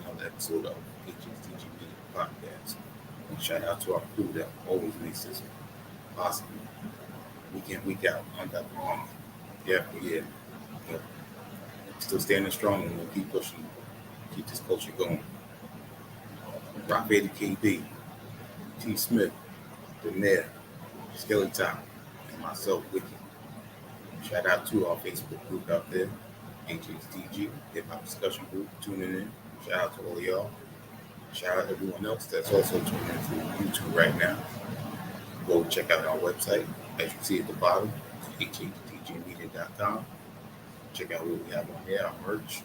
another episode of HHDG Media Podcast. And shout out to our crew that always makes this possible, week in, week out, month after month, year after year. But still standing strong and we'll keep pushing, keep this culture going. Rock Vader KB, T. Smith, the Mayor, Skelly Top, and myself, Wiki. Shout out to our Facebook group out there, HHDG, Hip Hop Discussion Group, tuning in. Shout out to all of y'all. Shout out to everyone else that's also tuning in through YouTube right now. Go check out our website, as you see at the bottom, hhdgmedia.com. Check out what we have on there, our merch,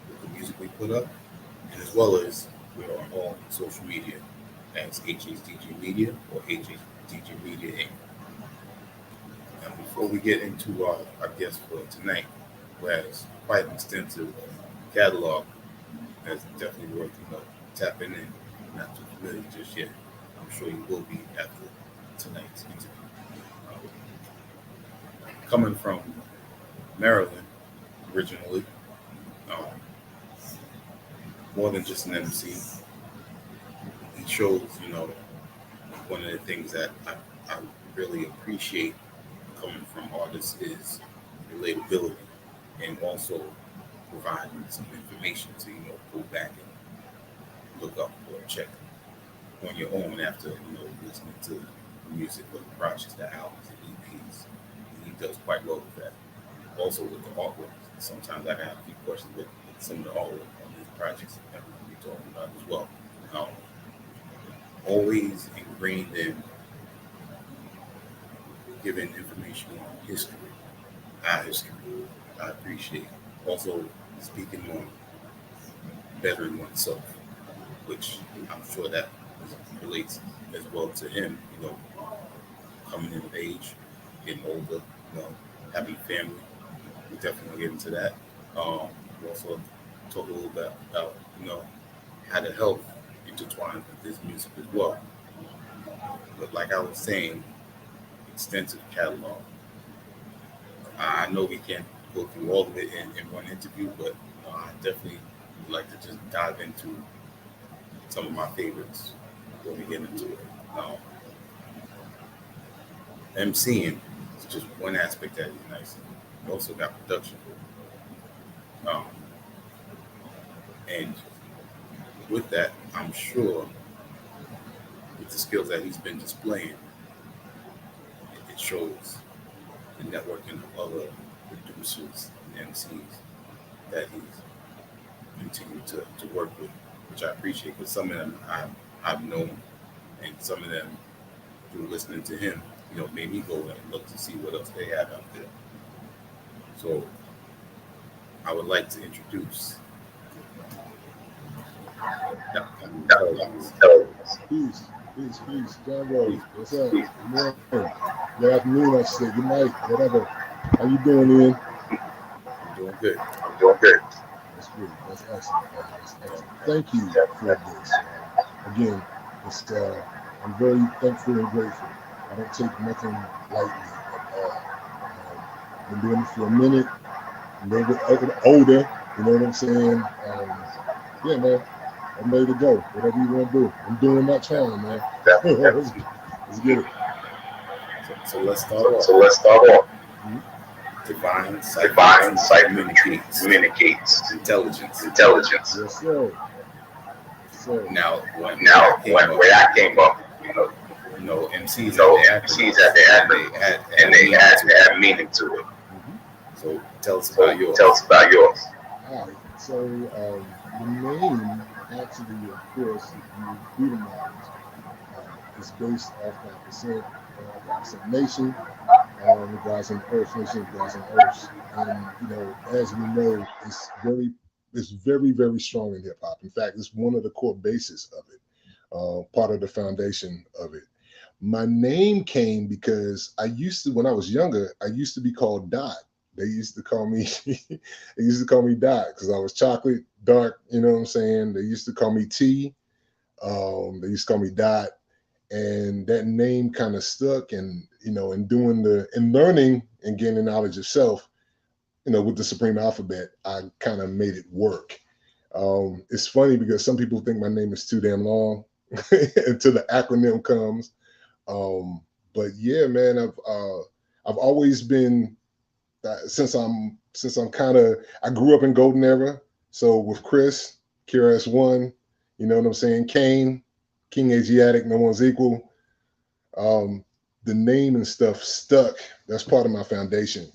with the music we put up, and as well as we're on all social media as HHDG Media or HHDG Media Inc. And before we get into our guest for tonight, who has quite an extensive catalog, that's definitely worth tapping in. Not too familiar just yet. I'm sure you will be after tonight's interview. Coming from Maryland originally, um, more than just an MC, he shows, one of the things that I really appreciate coming from artists is relatability and also providing some information to, go back and look up or check on your own after, listening to the music or the projects, the albums, the EPs. And he does quite well with that. Also with the artwork. Sometimes I have a few questions with some of the artwork on these projects that we'll be talking about as well. Always ingrained in giving information on history, our history. I appreciate. Also speaking on bettering oneself, which I'm sure that relates as well to him, coming in of age, getting older, having a family. We definitely get into that. We also talk a little bit about, how to help intertwine with this music as well. But like I was saying, extensive catalog. I know we can't go through all of it in one interview, but I definitely would like to just dive into some of my favorites before we get into it. MCing is just one aspect that is nice. We also got production. Um, and with that, I'm sure with the skills that he's been displaying, it shows the networking of other producers and MCs that he's continued to work with, which I appreciate because some of them I've known, and some of them through listening to him, made me go and look to see what else they have out there. So I would like to introduce Peace, peace, peace. John Rose, what's up? Good morning. Good afternoon, I should say. Good night, whatever. How you doing, Ian? I'm doing good. That's good. That's excellent. That's excellent. Thank you for this. Again, I'm very thankful and grateful. I don't take nothing lightly at all. Been doing it for a minute, a little bit older, you know what I'm saying? Yeah, man, I'm ready to go. Whatever you want to do. I'm doing that challenge, man. Let's get it. So let's start off. Mm-hmm. Divine sight communicates intelligence. Yes, sir. Now, when I came up, MCs at the end, and they had meaning to it. Mm-hmm. So tell us about yours. All right. So the name, actually, of course, if you do the knowledge, is based off that percent, percent nation, the guys on Earth Nation, the guys on Earth, and as we know, it's very, very strong in hip hop. In fact, it's one of the core bases of it, part of the foundation of it. My name came because when I was younger, I used to be called Dot. They used to call me, Dot because I was chocolate, dark, you know what I'm saying? They used to call me T. They used to call me Dot. And that name kind of stuck, and, in learning and gaining knowledge of self, with the Supreme Alphabet, I kind of made it work. It's funny because some people think my name is too damn long until the acronym comes. But yeah, man, I've always been since I'm kind of I grew up in Golden Era. So with Chris, KRS-One, you know what I'm saying? Kane, King Asiatic, no one's equal. The name and stuff stuck. That's part of my foundation.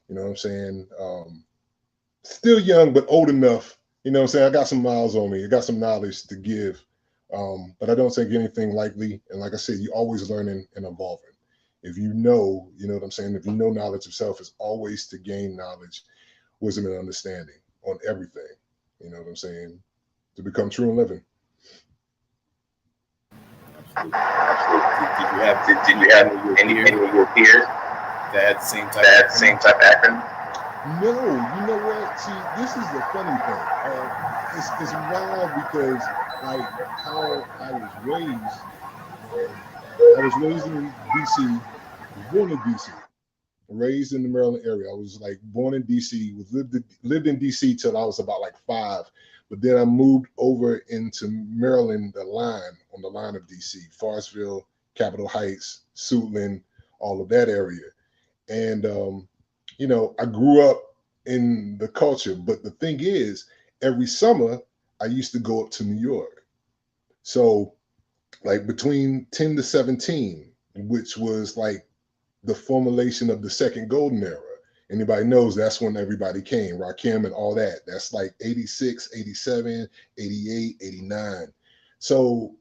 You know what I'm saying? Still young, but old enough. You know what I'm saying? I got some miles on me. I got some knowledge to give. But I don't take anything lightly. And like I said, you're always learning and evolving. If you know what I'm saying? If you know knowledge of self, is always to gain knowledge, wisdom, and understanding on everything. You know what I'm saying? To become true and living. Absolutely. Did you have any of your peers that had the same type of acronym? No, you know what? See, this is the funny thing. It's wild because like how I was raised. I was raised in DC, born in DC, raised in the Maryland area. I was like born in DC, lived in DC till I was about like 5. But then I moved over into Maryland, on the line of DC, Forestville, Capitol Heights, Suitland, all of that area. And I grew up in the culture. But the thing is, every summer I used to go up to New York. So like between 10 to 17, which was like the formulation of the second golden era. Anybody knows that's when everybody came, Rakim and all that. That's like 86, 87, 88, 89. So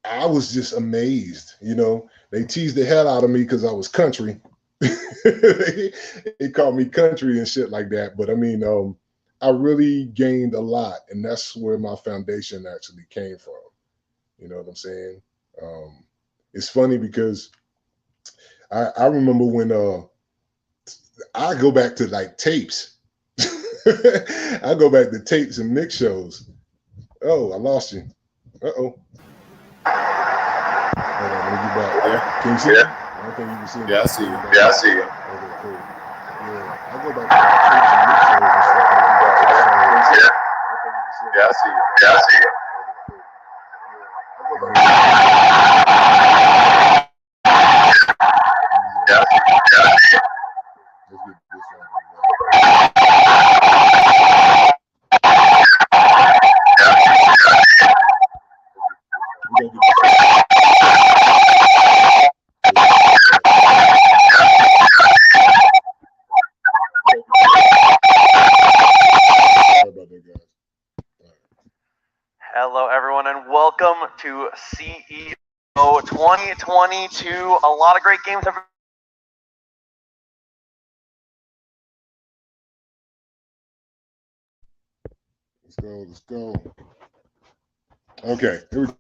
I was just amazed, They teased the hell out of me because I was country. They called me country and shit like that. But I mean, I really gained a lot. And that's where my foundation actually came from. You know what I'm saying? It's funny because I remember when I go back to like tapes. I go back to tapes and mix shows. Oh, I lost you. Uh-oh. Hold on, let me get back. Yeah. Can you see me? I don't think you can see me. Yeah, I see you. Yeah, I see you. Okay, cool. Yeah, I go back to like tapes and mix shows and stuff like that. Yeah, I see you. Yeah, I see you. Yeah, I see you. Let's get this one. Hello, everyone, and welcome to CEO 2022. A lot of great games have Let's go. Okay, here we go.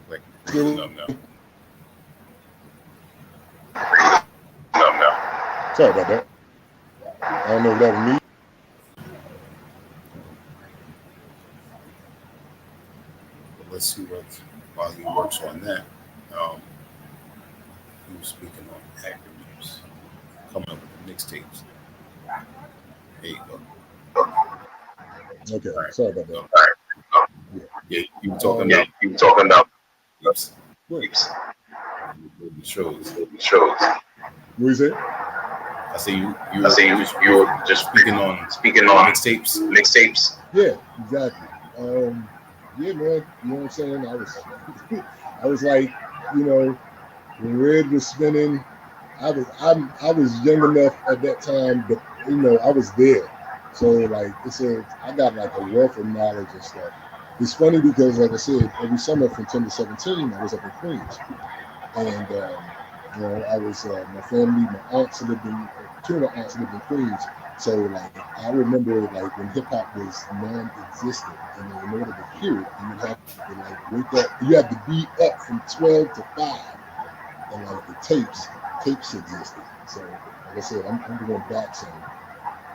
Like, Still- no. Sorry about that. I don't know if that was me. Let's see while he works on that. He was speaking on acronyms, coming up with the mixtapes. There you go. Okay, All right. sorry about that. Yeah, you were talking about You were talking about tapes, tapes, shows. What you say? I say you were just speaking on mixtapes. mixtapes. Yeah, exactly. Yeah, man. You know what I'm saying? I was like, when Red was spinning, I was young enough at that time, but I was there. So like I got like a wealth of knowledge and stuff. It's funny because, like I said, every summer from 10 to 17, I was up in Queens, and I was my family, my aunts lived in two of my aunts lived in Queens. So like I remember like when hip hop was non-existent, and in order to hear it, you would have to like wake up. You had to be up from 12 to 5, and like the tapes existed. So like I said, I'm going back some.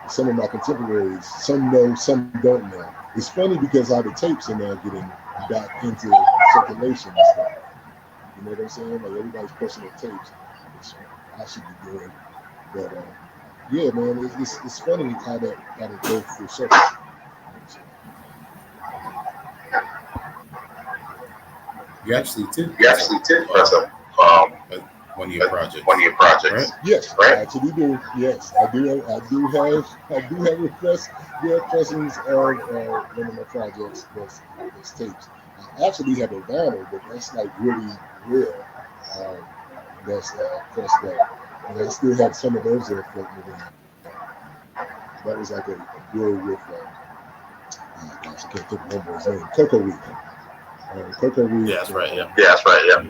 some of my contemporaries, some know, some don't know. It's funny because all the tapes are now getting back into circulation and stuff. You know what I'm saying? Like everybody's pushing their tapes, which I should be doing. But yeah, man, it's funny how that goes through circle. You actually did. You actually did press up one of your projects. One of your projects. Right? Yes, Right? I actually do. Yes, I do. I do have requests. Yeah, pressings of one of my projects that's tapes. I actually have a vinyl, but that's like really rare. That's pressed up. And I still have some of those there floating around. That was like a deal with, gosh, I can't think of the number of his name, Coco Reef. Coco Reef. Yeah, that's right. Yeah. Yeah, that's right. Yeah.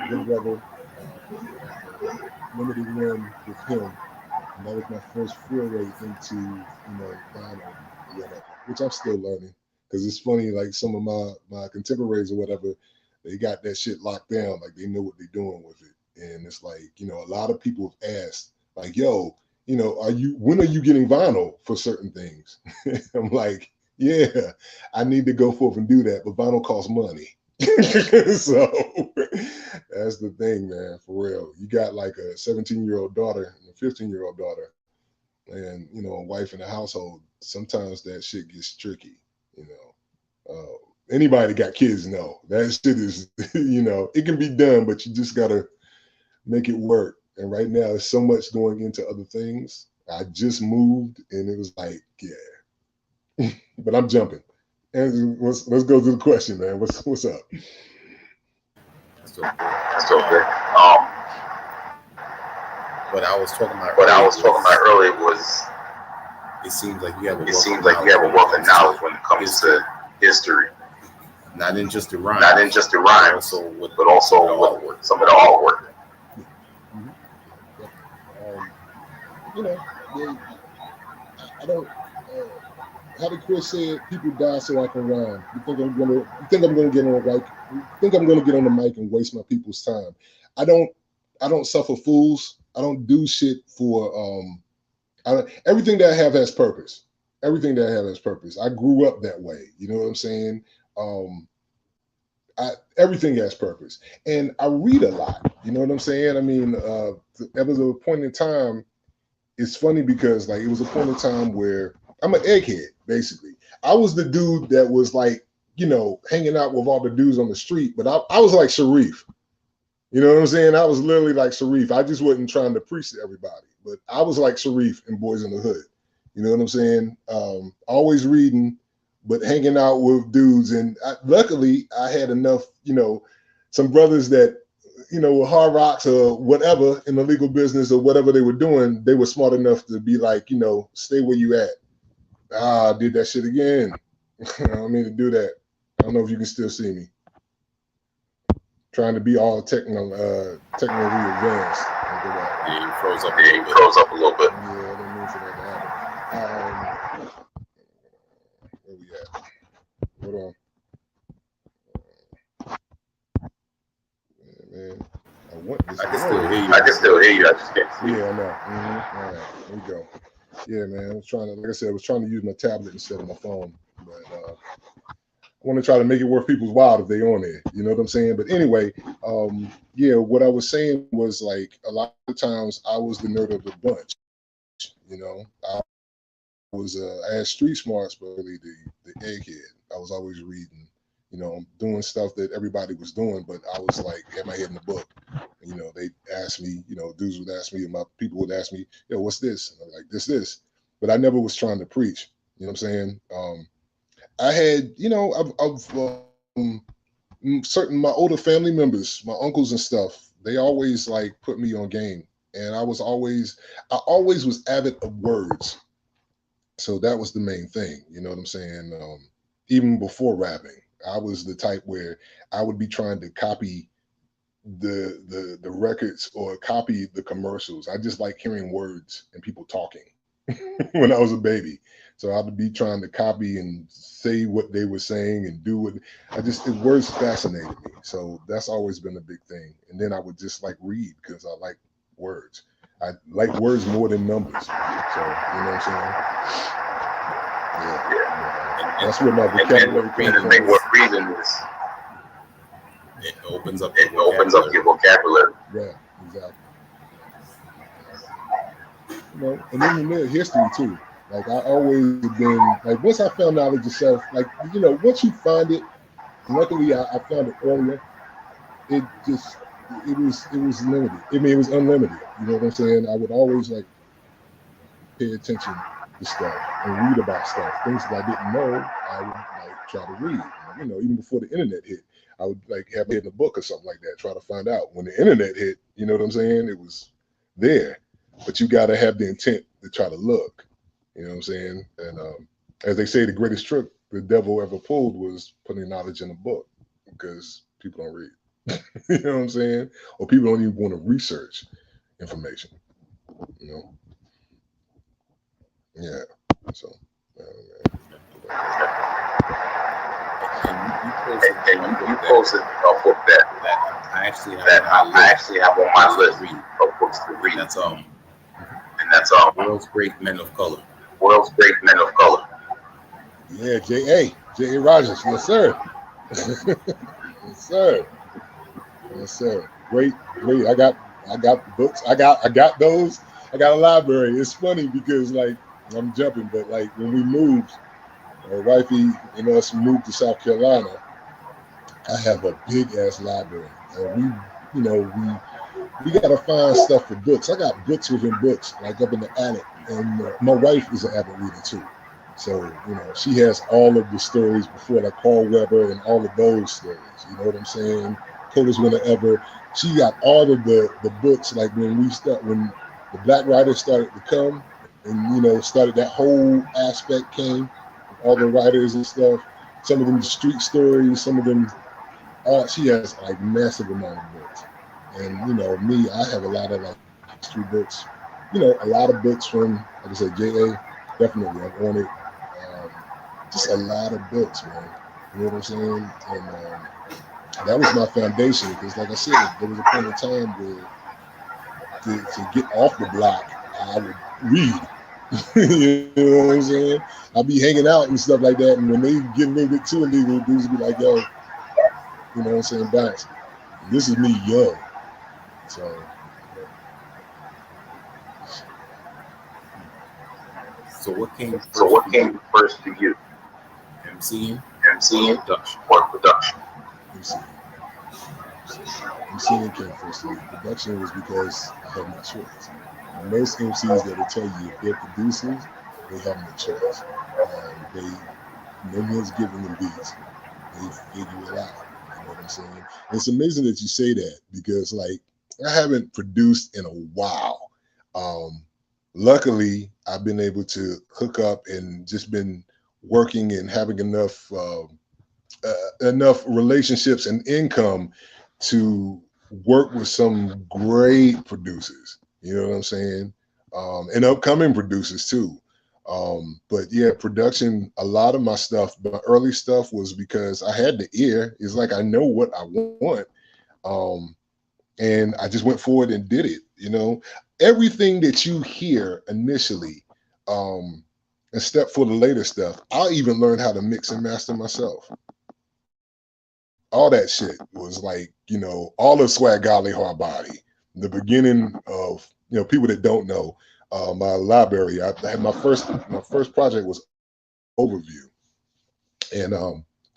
Good brother. Limited run with him. And that was my first foray into, vinyl or whatever, which I'm still learning. Because it's funny, like some of my contemporaries or whatever, they got that shit locked down. Like they know what they're doing with it. And it's like, a lot of people have asked, like, yo, when are you getting vinyl for certain things? I'm like, yeah, I need to go forth and do that, but vinyl costs money. So that's the thing, man, for real. You got like a 17-year-old daughter and a 15-year-old daughter and, a wife in the household. Sometimes that shit gets tricky, anybody that got kids know that shit is, it can be done, but you just got to make it work. And right now, there's so much going into other things. I just moved, and it was like, yeah. But I'm jumping. And let's go to the question, man. What's up? That's so good. That's so good. What I was talking about earlier was it seems like you have a wealth of knowledge when it comes to history. Not in just the rhymes, but also with some of the artwork. I don't. How did Chris say it? People die so I can rhyme. You think I'm gonna get on the mic and waste my people's time? I don't suffer fools. I don't do shit for everything that I have has purpose. Everything that I have has purpose. I grew up that way. You know what I'm saying? Everything has purpose, and I read a lot. You know what I'm saying? I mean, there was a point in time. It's funny because like it was a point in time where I'm an egghead, basically. I was the dude that was like, hanging out with all the dudes on the street, but I was like Sharif. You know what I'm saying? I was literally like Sharif. I just wasn't trying to preach to everybody, but I was like Sharif in Boys in the Hood. You know what I'm saying? Always reading, but hanging out with dudes. And luckily, I had enough, some brothers that, with hard rocks or whatever in the legal business or whatever they were doing, they were smart enough to be like, stay where you at. I did that shit again. I don't mean to do that. I don't know if you can still see me. Trying to be all technically advanced. Yeah, it froze up a little bit. Yeah, I didn't mean for that to happen. Where we at? Hold on. Yeah, man. I want this. I can still hear you. I can still hear you. I just can't see. Yeah, I know. All right, here we go. Yeah, man. I was trying to use my tablet instead of my phone, but I want to try to make it worth people's while if they on there. You know what I'm saying? But anyway, yeah, what I was saying was like a lot of times I was the nerd of the bunch. I had street smarts, but really the egghead. I was always reading, doing stuff that everybody was doing, but I was like, had my head in the book. And, they asked me, dudes would ask me, and my people would ask me, yo, what's this? And I'm like, this. But I never was trying to preach. You know what I'm saying? I had, certain my older family members, my uncles and stuff, they always like put me on game. And I always was avid of words. So that was the main thing, you know what I'm saying? Even before rapping, I was the type where I would be trying to copy the records or copy the commercials. I just like hearing words and people talking when I was a baby. So I would be trying to copy and say what they were saying and do what words fascinated me. So that's always been a big thing. And then I would just like read because I like words. I like words more than numbers. So you know what I'm saying? Yeah. That's where my vocabulary comes from. What reason is it opens up your vocabulary. Yeah, exactly. You know, and then the history too. Like I always been like once I found knowledge yourself, like you know, once you find it, luckily I found it earlier. It just it was limited. I mean, it was unlimited. You know what I'm saying? I would always like pay attention to stuff and read about stuff. Things that I didn't know, I would like try to read. You know, even before the internet hit, I would like have it in a book or something like that, try to find out. When the internet hit, you know what I'm saying? It was there, but you got to have the intent to try to look. You know what I'm saying? And as they say, the greatest trick the devil ever pulled was putting knowledge in a book because people don't read. You know what I'm saying? Or people don't even want to research information. You know? Yeah. So, and you posted a book that I actually have on my list of books to read. And that's World's Great Men of Color. World's Great Men of Color. Yeah, J.A. Rogers. Yes, sir. Yes, sir. Yes, sir. Great. I got books. I got those. I got a library. It's funny because like I'm jumping, but like when we moved, wifey and us moved to South Carolina, I have a big ass library. And we gotta find stuff for books. I got books within books, like up in the attic. And my wife is an avid reader too. So, you know, she has all of the stories before, like Carl Weber and all of those stories. You know what I'm saying? Coldest Winter Ever. She got all of the books, like when the Black writers started to come and, you know, started that whole aspect came, all the writers and stuff. Some of them street stories, some of them, she has like massive amount of books. And, you know, me, I have a lot of like history books, you know, a lot of books from, like I said, J.A., definitely, I'm on it. Just a lot of books, man. You know what I'm saying? And that was my foundation because, like I said, there was a point in time where to get off the block, I would read. You know what I'm saying? I'd be hanging out and stuff like that, and when they get a little bit too illegal, dudes would be like, yo, you know what I'm saying, bounce. And this is me young. So what came first to you? MCing or production? MCing came first to me. Production was because I had no choice. Most MCs that will tell you if they're producers, they have no choice. No one's giving them beats. They figure it out. You know what I'm saying? And it's amazing that you say that because, like, I haven't produced in a while. Luckily, I've been able to hook up and just been working and having enough relationships and income to work with some great producers. You know what I'm saying? And upcoming producers too. But yeah, production, a lot of my stuff, my early stuff was because I had the ear. It's like I know what I want. And I just went forward and did it. You know, everything that you hear initially, except for the later stuff, I'll even learn how to mix and master myself. All that shit was like, you know, all of Swag Golly Hard Body, the beginning of, you know, people that don't know, my library. I had my first project was Overview, and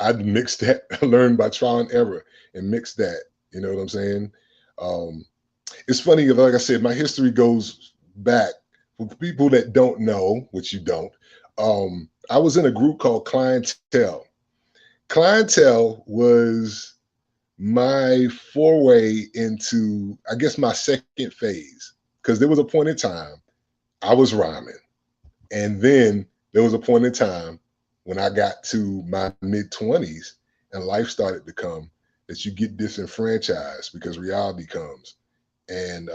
I mixed that. I learned by trial and error and mixed that. You know what I'm saying? It's funny, like I said, my history goes back. For people that don't know, which you don't, I was in a group called Clientele. Clientele was my foray into, I guess, my second phase, because there was a point in time I was rhyming, and then there was a point in time when I got to my mid-20s and life started to come, that you get disenfranchised because reality comes. And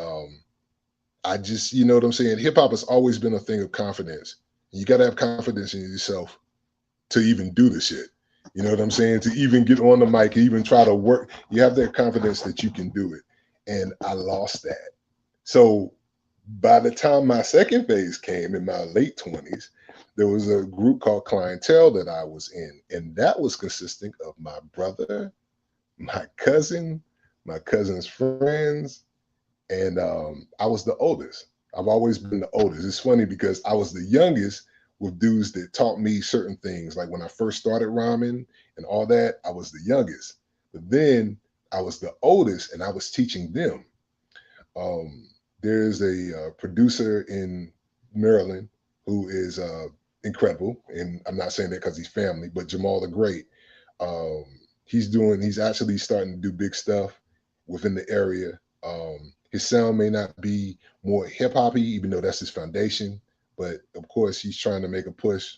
I just, you know what I'm saying? Hip hop has always been a thing of confidence. You got to have confidence in yourself to even do the shit. You know what I'm saying? To even get on the mic, even try to work, you have that confidence that you can do it. And I lost that. So By the time my second phase came in my late 20s, there was a group called Clientele that I was in, and that was consisting of my brother, my cousin's friends, and I was the oldest. I've always been the oldest. It's funny because I was the youngest with dudes that taught me certain things. Like when I first started rhyming and all that, I was the youngest. But then I was the oldest and I was teaching them. There's a producer in Maryland who is incredible. And I'm not saying that because he's family, but Jamal the Great. Um, he's actually starting to do big stuff within the area. His sound may not be more hip hoppy, even though that's his foundation. But of course, he's trying to make a push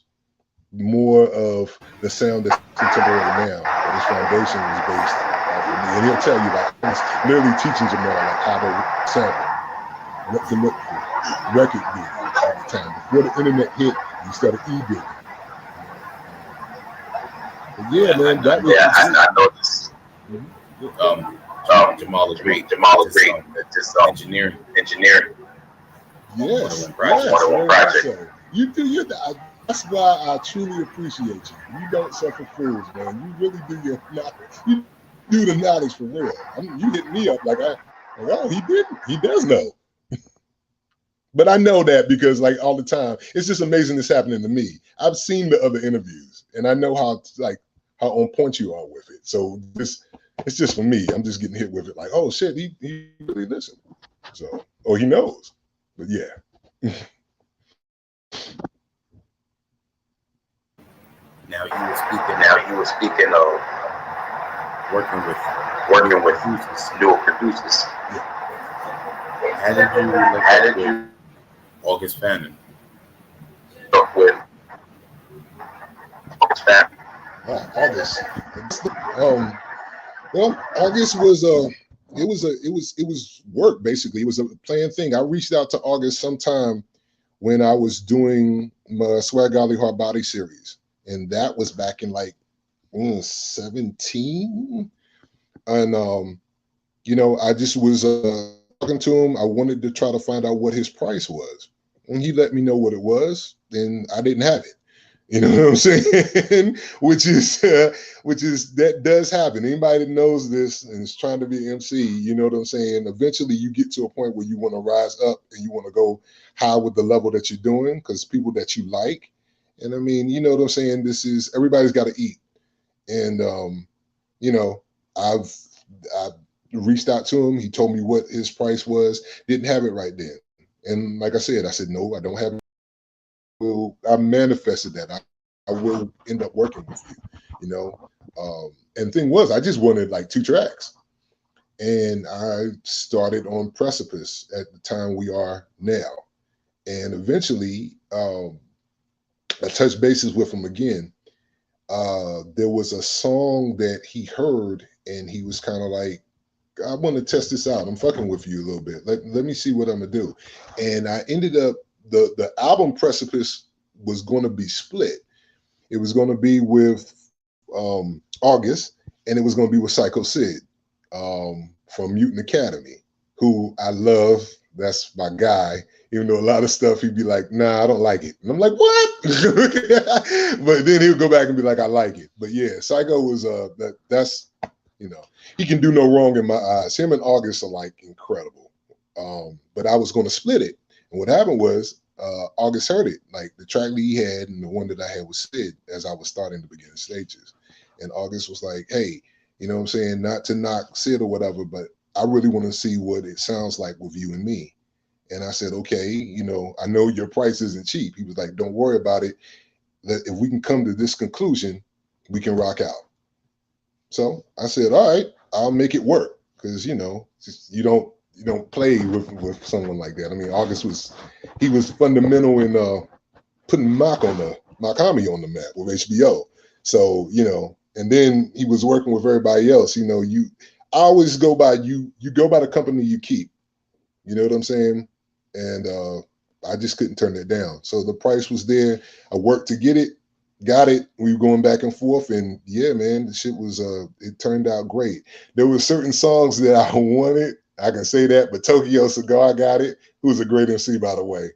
more of the sound that's contemporary now. But his foundation was based off of me. And he'll tell you, like, I was literally teaching Jamal like how to sample, what to look for, record deals at the time. Before the internet hit, you started e-digging. But yeah, man, that was I noticed. Jamal is great. Just Engineering. Yes, One project. so you do that's why I truly appreciate you. You don't suffer fools, man. You really do your knowledge. You do the knowledge for real. You hit me up like oh, he didn't. He does know. But I know that because like all the time, it's just amazing this happening to me. I've seen the other interviews and I know how on point you are with it. So it's just for me. I'm just getting hit with it like, oh shit, he really listened. So, or he knows. But yeah. Now you were speaking of working with newer producers. Yeah. How did you August Fannin? With August Fannin. August. Well, August was it was work basically. It was a planned thing. I reached out to August sometime when I was doing my Swag Golly Hard Body series, and that was back in like 17. And I just was talking to him. I wanted to try to find out what his price was, and he let me know what it was. Then I didn't have it. You know what I'm saying? which is that does happen. Anybody that knows this and is trying to be MC, you know what I'm saying? Eventually you get to a point where you want to rise up and you want to go high with the level that you're doing because people that you like. And I mean, you know what I'm saying? Everybody's got to eat. And I've reached out to him. He told me what his price was. Didn't have it right then. And like I said, no, I don't have it. I manifested that. I will end up working with you, And the thing was, I just wanted like 2 tracks. And I started on Precipice at the time we are now. And eventually, I touched bases with him again. There was a song that he heard and he was kind of like, I want to test this out. I'm fucking with you a little bit. Let me see what I'm gonna do. And I ended up the album Precipice was going to be split. It was going to be with August, and it was going to be with Psycho Sid from Mutant Academy, who I love. That's my guy. Even though a lot of stuff he'd be like, nah, I don't like it. And I'm like, what? But then he'll go back and be like, I like it. But yeah, Psycho was that's he can do no wrong in my eyes. Him and August are like incredible. But I was going to split it. And what happened was August heard it, like the track that he had and the one that I had with Sid as I was starting the beginning stages. And August was like, hey, you know what I'm saying? Not to knock Sid or whatever, but I really want to see what it sounds like with you and me. And I said, okay, I know your price isn't cheap. He was like, don't worry about it. If we can come to this conclusion, we can rock out. So I said, all right, I'll make it work. Because, you don't play with someone like that. I mean, August was fundamental in putting Makami on the map with HBO. So, and then he was working with everybody else. I always go by you go by the company you keep. You know what I'm saying? And I just couldn't turn that down. So the price was there. I worked to get it, got it. We were going back and forth, and yeah, man, the shit was it turned out great. There were certain songs that I wanted I can say that, but Tokyo Cigar got it, who's a great MC, by the way.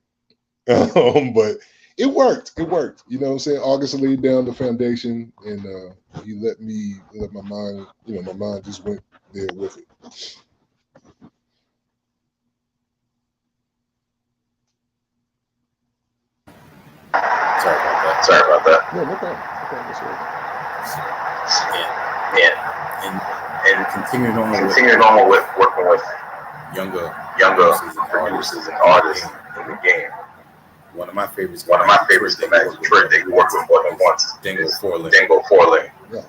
But it worked. It worked. You know what I'm saying? August laid down the foundation, and he let my mind, my mind just went there with it. Sorry about that. No, no problem. And continuing on with working with younger producers and artists in the game. One of my favorites. Trick they worked with more than once. Dingo Forlane. Yeah,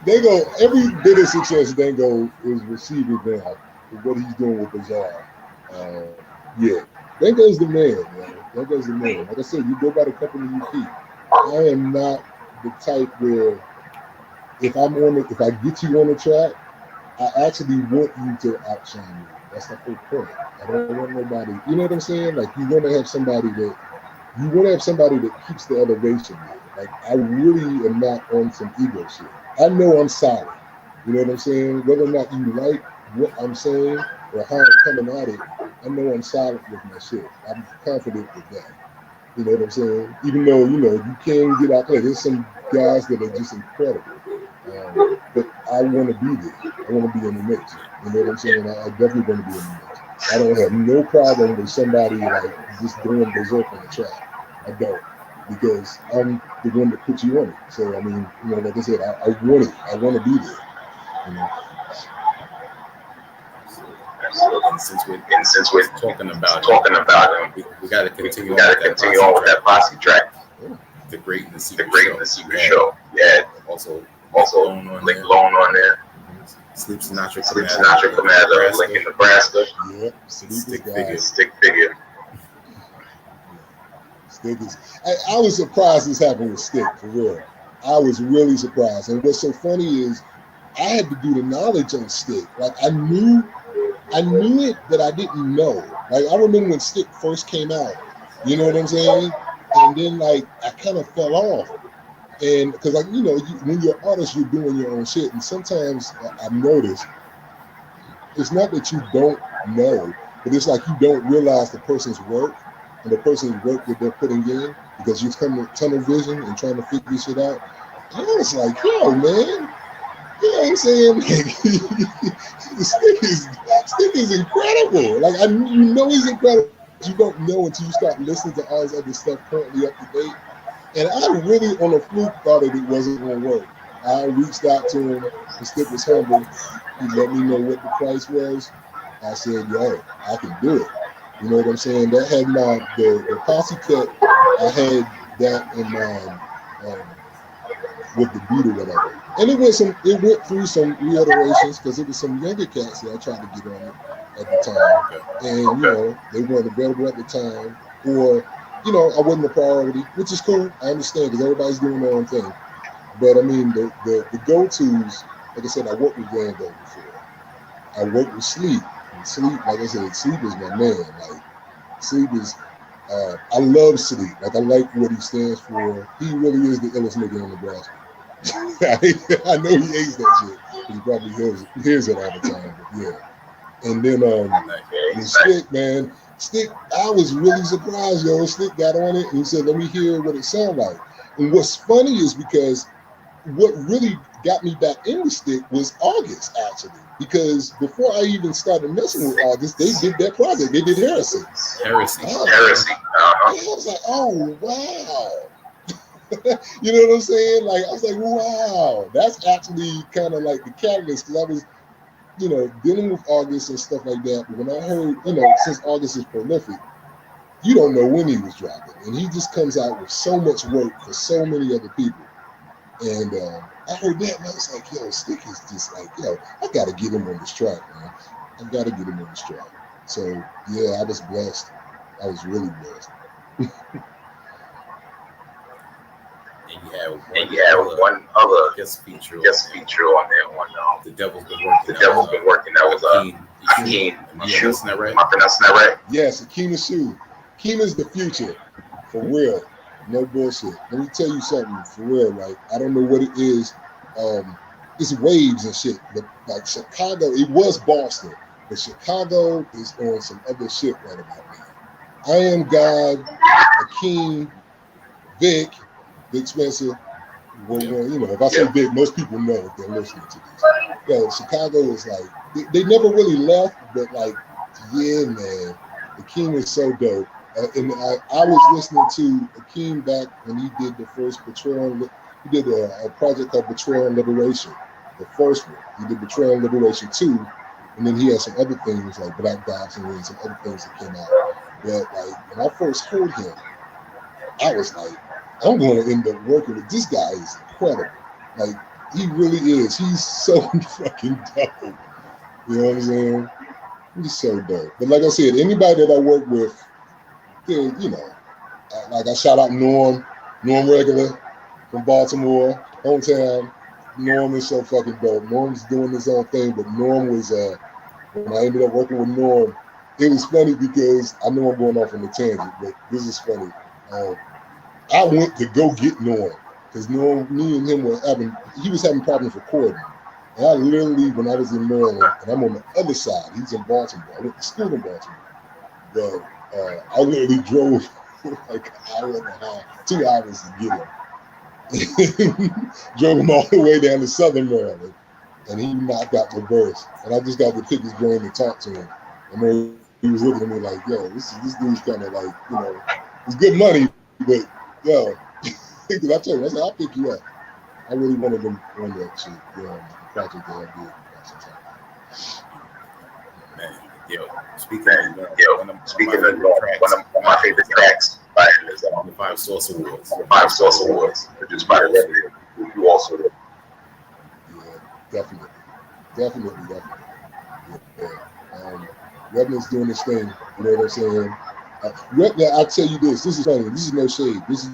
Dango, every bit of success Dango is receiving now with what he's doing with Bizarre. Dango's the man, man. Dango's the man. Like I said, you go by the company you keep. I am not the type where if I get you on the track, I actually want you to outshine me. That's the whole point. I don't want nobody, you know what I'm saying? Like you want to have somebody that keeps the elevation. Like I really am not on some ego shit. I know I'm solid. You know what I'm saying? Whether or not you like what I'm saying or how I'm coming at it, I know I'm solid with my shit. I'm confident with that. You know what I'm saying? Even though, you can get out there. There's some guys that are just incredible. But I want to be there. I want to be in the mix. You know what I'm saying? I definitely want to be in the mix. I don't have no problem with somebody like just going berserk on the track. I don't. Because I'm the one that put you on it. So, I mean, like I said, I want it. I want to be there. And since we're talking about him, we got to continue on with that posse track. The Great and the Secret Show. Yeah. Also Link Loan on there. Sleep Sinatra Commander, Lincoln, Nebraska. Yeah. Stick Figure. Stick is. I was surprised this happened with Stick, for real. I was really surprised. And what's so funny is I had to do the knowledge on Stick. Like I knew it, but I didn't know. Like I remember when Stick first came out, you know what I'm saying? And then like I kind of fell off. And because like, when you're an artist, you're doing your own shit. And sometimes I've noticed it's not that you don't know, but it's like you don't realize the person's work and the person's work that they're putting in because you're coming to tunnel vision and trying to figure shit out. And I was like, yo, man, you know what I'm saying? Stick is incredible. Like he's incredible. But you don't know until you start listening to all this other stuff currently up to date. And I really, on a fluke, thought that it wasn't going to work. I reached out to him. The Stick was humble. He let me know what the price was. I said, yo, I can do it. You know what I'm saying? That had the posse cut, I had that in mind with the beat or whatever. And it went through some reiterations because it was some younger cats that I tried to get on it at the time. And, they weren't available at the time. Or, I wasn't a priority, which is cool. I understand because everybody's doing their own thing. But I mean, the go-tos, like I said, I worked with Van Gogh before. I worked with Sleep. And Sleep, like I said, Sleep is my man. Like, Sleep is, I love Sleep. Like, I like what he stands for. He really is the illest nigga in Nebraska. I know he hates that shit. He probably hears it all the time, but yeah. And then Stick, man. Stick, I was really surprised, yo. Stick got on it and he said, let me hear what it sounds like. And what's funny is because what really got me back in with Stick was August, actually. Because before I even started messing with August, they did that project. They did Heresy. I was like, oh, wow. You know what I'm saying? Like, I was like, wow. That's actually kind of like the catalyst because I was, dealing with August and stuff like that. But when I heard, since August is prolific, you don't know when he was dropping. And he just comes out with so much work for so many other people. And I heard that and I was like, yo, Stick is just like, yo, I got to get him on this track, man. I got to get him on this track. So, yeah, I was blessed. I was really blessed. And you have one other guest feature on that one. The Devil's Been Working. That was Akeem. Am I pronouncing that right? Yes, Akeem Shu. Akeem is the future, for real. No bullshit. Let me tell you something, for real. Like, I don't know what it is it's waves and shit. But like Chicago, it was Boston, but Chicago is on some other shit right about now. I Am God, Akeem, Vic Spencer. Well, you know, if I say Vic, most people know if they're listening to this. Yeah, Chicago is like they never really left, but like, yeah, man, Akeem is so dope. And I was listening to Akeem back when he did the first Betrayal. He did a project called Betrayal and Liberation, the first one. He did Betrayal and Liberation 2, and then he had some other things like Black Dots and some other things that came out. But like when I first heard him, I was like, I'm going to end up working with this guy. Is incredible. Like he really is. He's so fucking dope. You know what I'm saying? He's so dope. But like I said, anybody that I work with, you know, like I shout out Norm Regular from Baltimore, hometown. Norm is so fucking dope. Norm's doing his own thing, but Norm was when I ended up working with Norm, it was funny because I know I'm going off on a tangent, but this is funny. I went to go get Norm because Norm, me and him were he was having problems recording. And I literally, when I was in Maryland, and I'm on the other side, he's in Baltimore. I went to school in Baltimore. But I literally drove like an hour and a half, 2 hours to get him. Drove him all the way down to Southern Maryland. And he knocked out the verse. And I just got to pick his brain and talk to him. I know he was looking at me like, yo, this dude's kind of like, you know, it's good money, but yo, because I told him, I said, I'll pick you up. I really wanted them on that shit, the project that I did. Man, speaking of one of my favorite tracks by him is the 5 Source Awards. The 5 Source Awards, produced by the you also did. Yeah, definitely. Yeah. Revenant's doing this thing, you know what I'm saying? I'll tell you this is funny, this is no shade, this is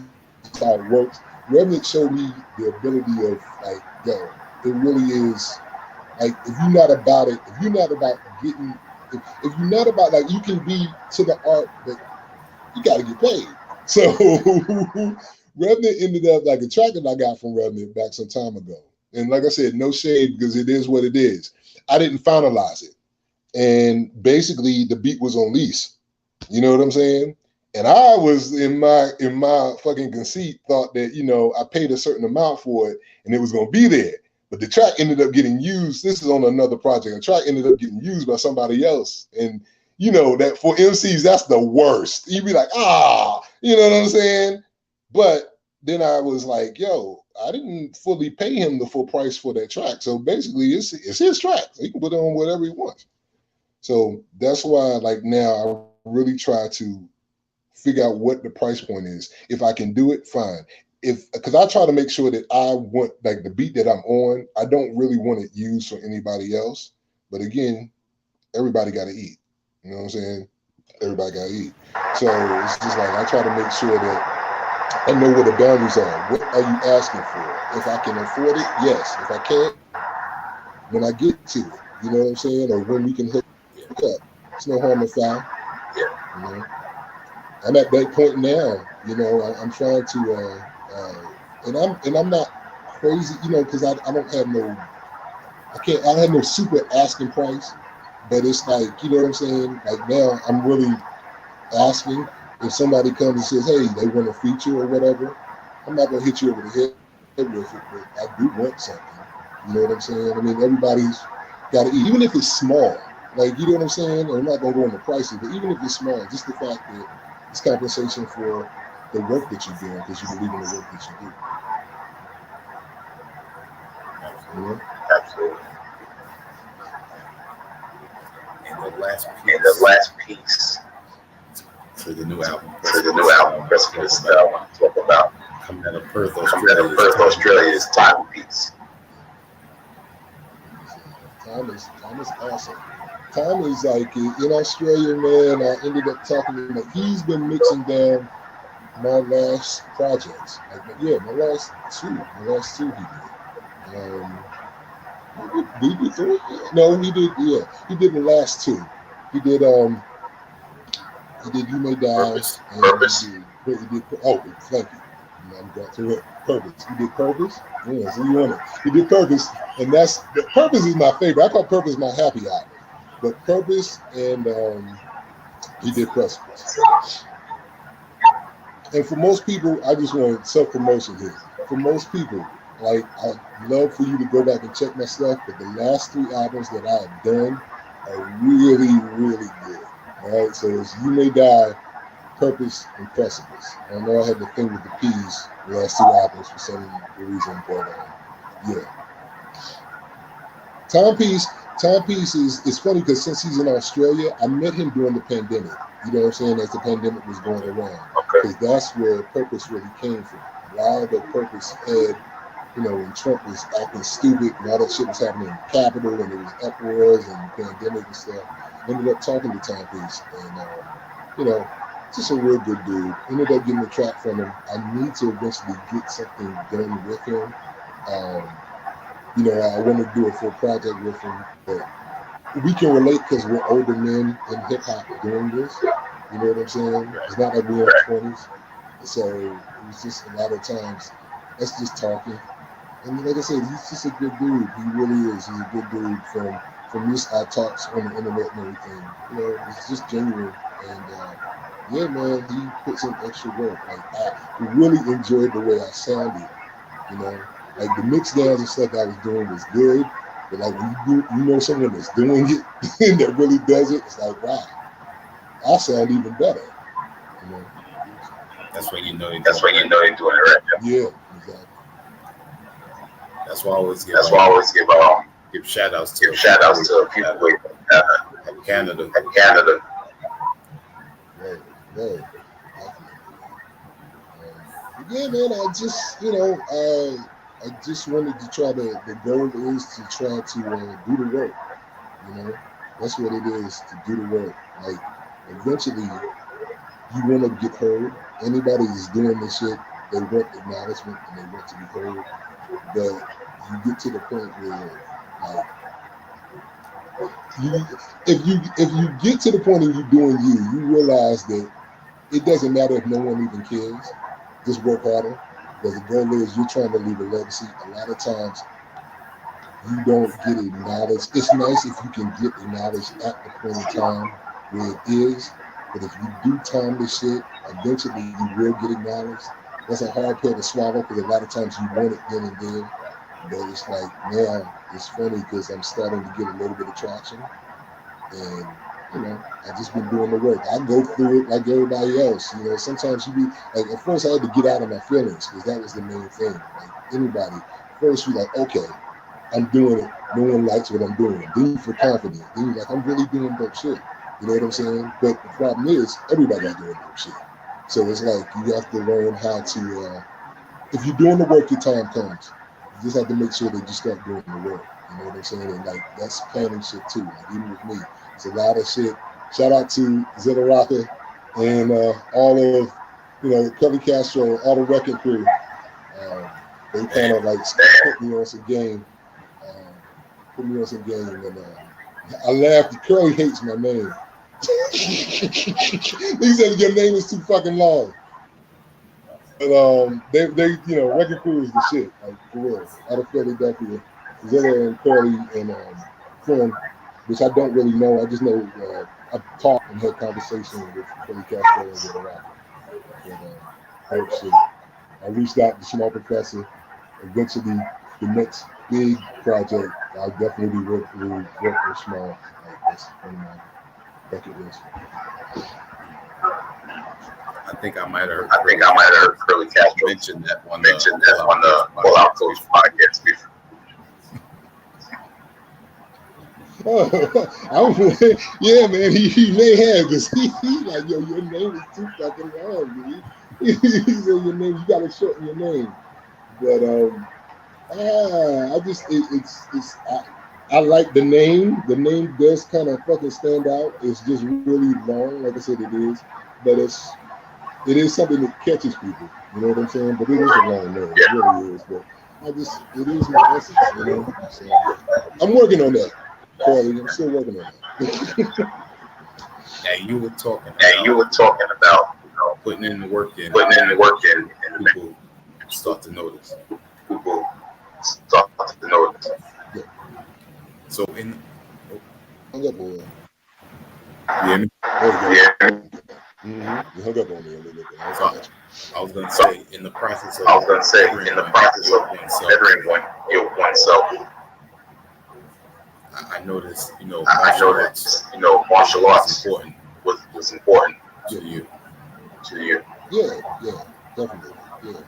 how it works. Revenant showed me the ability of like, yo, it really is like if you're not about it, if you're not about getting, if you're not about like you can be to the art, but you got to get paid. So Revenant ended up like a track that I got from Revenant back some time ago. And like I said, no shade because it is what it is. I didn't finalize it. And basically the beat was on lease. You know what I'm saying? And I was in my fucking conceit thought that, you know, I paid a certain amount for it and it was going to be there. But the track ended up getting used. This is on another project. The track ended up getting used by somebody else. And, you know, that for MCs, that's the worst. You'd be like, you know what I'm saying? But then I was like, yo, I didn't fully pay him the full price for that track. So basically it's his track. So he can put it on whatever he wants. So that's why like now I really try to figure out what the price point is. If I can do it, fine. Because I try to make sure that I want like the beat that I'm on, I don't really want it used for anybody else. But again, everybody got to eat. You know what I'm saying? Everybody got to eat. So it's just like I try to make sure that I know what the boundaries are. What are you asking for? If I can afford it, yes. If I can't, when I get to it, you know what I'm saying? Or when we can hook up. It's no harm in foul. Yeah. You know? I'm at that point now, you know, I'm trying to, and I'm not crazy, you know, because I don't have I have no super asking price, but it's like, you know what I'm saying? Like now I'm really asking if somebody comes and says, hey, they want a feature or whatever, I'm not going to hit you over the head with it, but I do want something. You know what I'm saying? I mean, everybody's got to eat, even if it's small. Like, you know what I'm saying? I'm not going to go into prices, but even if it's small, just the fact that it's compensation for the work that you're doing because you believe in the work that you do. Absolutely. Absolutely. And the last piece to the new album. Precipice that I want to talk about. Coming out of Perth, Australia is Time and Peace. Time is awesome. Tom is like in Australia, man. I ended up talking to him. Like, he's been mixing down my last projects. Like, my last two he did. Did he do 3? No, he did. Yeah, he did the last 2. He did. You May Die. Purpose. He did. Oh, thank you. And I'm got to it. Purpose. He did Purpose. Yeah, so you want it. He did Purpose, and Purpose is my favorite. I call Purpose my happy album. But Purpose and he did Precipice. And for most people, I just want self-promotion here. For most people, like, I'd love for you to go back and check my stuff, but the last 3 albums that I have done are really, really good. All right, so it's You May Die, Purpose, and Precipice. I know I had the thing with the P's the last 2 albums for some reason, but yeah. Timepiece is funny because since he's in Australia, I met him during the pandemic. You know what I'm saying? As the pandemic was going around. Because that's where Purpose really came from. A lot of the Purpose had, you know, when Trump was acting stupid and all that shit was happening in the Capitol and there was uproars and pandemic and stuff. Ended up talking to Timepiece and, you know, just a real good dude. Ended up getting a track from him. I need to eventually get something done with him. You know, I want to do a full project with him, but we can relate because we're older men in hip hop doing this. You know what I'm saying? It's not like we're in our 20s. So it was just a lot of times us just talking. And like I said, he's just a good dude. He really is. He's a good dude from just our talks on the internet and everything. You know, it's just genuine. And yeah, man, he put some extra work. Like, I really enjoyed the way I sounded. You know, like the mix downs and stuff I was doing was good. But like when you know someone that's doing it and that really does it, it's like, wow, I sound even better. You know. That's when you know you're doing it right. Yeah, exactly. That's why I always give give shout outs to people in Canada. Right. Yeah, man, I just, you know, I just wanted to try the goal is to try to do the work, you know. That's what it is, to do the work. Like, eventually, you want to get heard. Anybody who's doing this shit, they want acknowledgement and they want to be heard. But you get to the point where, like, if you get to the point of you doing you realize that it doesn't matter if no one even cares. Just work harder. Because the goal is you're trying to leave a legacy. A lot of times you don't get acknowledged. It's nice if you can get acknowledged at the point in time where it is. But if you do time this shit, eventually you will get acknowledged. That's a hard pill to swallow because a lot of times you want it then and there. But it's like, now it's funny because I'm starting to get a little bit of traction. And, you know, I've just been doing the work. I go through it like everybody else. You know, sometimes you be like, at first I had to get out of my feelings because that was the main thing. Like anybody, first you're like, okay, I'm doing it. No one likes what I'm doing. Then you feel confident. Then you're like, I'm really doing dope shit. You know what I'm saying? But the problem is, everybody's doing dope shit. So it's like, you have to learn how to, if you're doing the work, your time comes. You just have to make sure that you start doing the work. You know what I'm saying? And like, that's planning shit too. Like, even with me, it's a lot of shit. Shout out to Zeta Rocca and all of, you know, Kelly Castro, all the Wrecking Crew. They kind of like put me on some game. And I laughed. Curly hates my name. He said your name is too fucking long. But they you know, Wrecking Crew is the shit, like, for real. Out of Philadelphia, Zeta and Curly and friend, which I don't really know. I just know I've talked and had conversations with Kelly Castro and Zeta Rocca. But shit. I reached out to Small Professor. Eventually, the next big project, I'll definitely work with Small. Like, that's one of my bucket list. I think I might have heard Curly Castro mention that on the Pull Out Coach podcast before. Yeah, man, he may have, because he like, yo, your name is too fucking long, dude. He said your name, you gotta shorten your name. But I like the name. The name does kind of fucking stand out. It's just really long, like I said, it is. But it is something that catches people. You know what I'm saying? But it is a long name. It really is. But it is my essence, you know? So I'm working on that, Carly. I'm still working on that. Yeah, you were talking about you know, putting in the work in and people start to notice. People start to notice. Yeah. So in hung up on. You hear me? Yeah. Mm-hmm. You hung up on me a little bit. I was gonna say in the process of bettering oneself. I noticed, martial arts was important to you. Yeah, definitely. Yeah.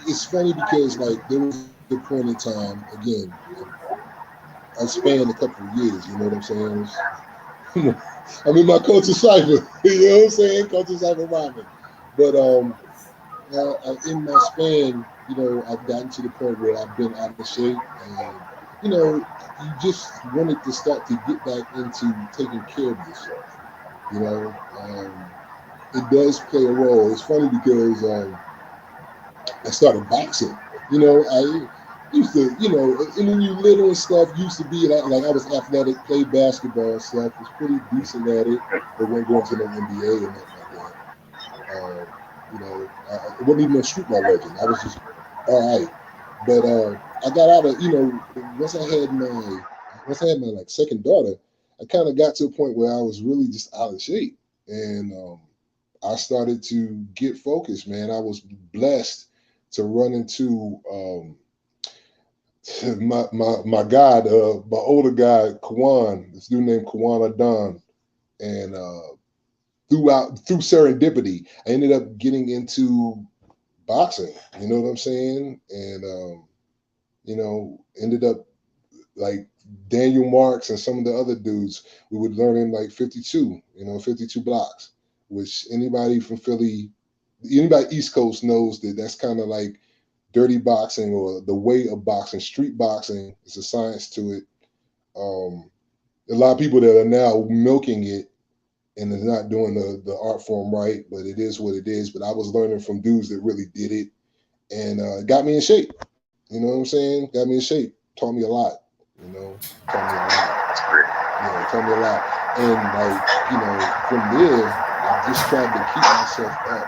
It's funny because like there was a point in time, again, I spanned a couple of years, you know what I'm saying? I'm in my culture cipher, you know what I'm saying? Culture cipher rhyming. But in my span, I've gotten to the point where I've been out of shape, and you just wanted to start to get back into taking care of yourself. It does play a role. It's funny because I started boxing. I used to, and when you little and stuff, used to be like I was athletic, played basketball and stuff, was pretty decent at it, but wasn't going to no NBA or nothing like that. I wasn't even a streetball legend. I was just all right. But I got out of, once I had my like second daughter, I kind of got to a point where I was really just out of shape, and I started to get focused. Man, I was blessed to run into my guy, my older guy, Kawan, this dude named Kawan Adon, and through serendipity, I ended up getting into boxing. You know what I'm saying? And ended up like Daniel Marks and some of the other dudes. We would learn in like 52, 52 blocks, which anybody from Philly, anybody East Coast knows that that's kind of like dirty boxing or the way of boxing. Street boxing is a science to it. A lot of people that are now milking it and is not doing the art form right, but it is what it is. But I was learning from dudes that really did it, and it got me in shape. You know what I'm saying? Got me in shape. Taught me a lot. Taught me a lot. Yeah, taught me a lot. And like, from there, I just tried to keep myself up.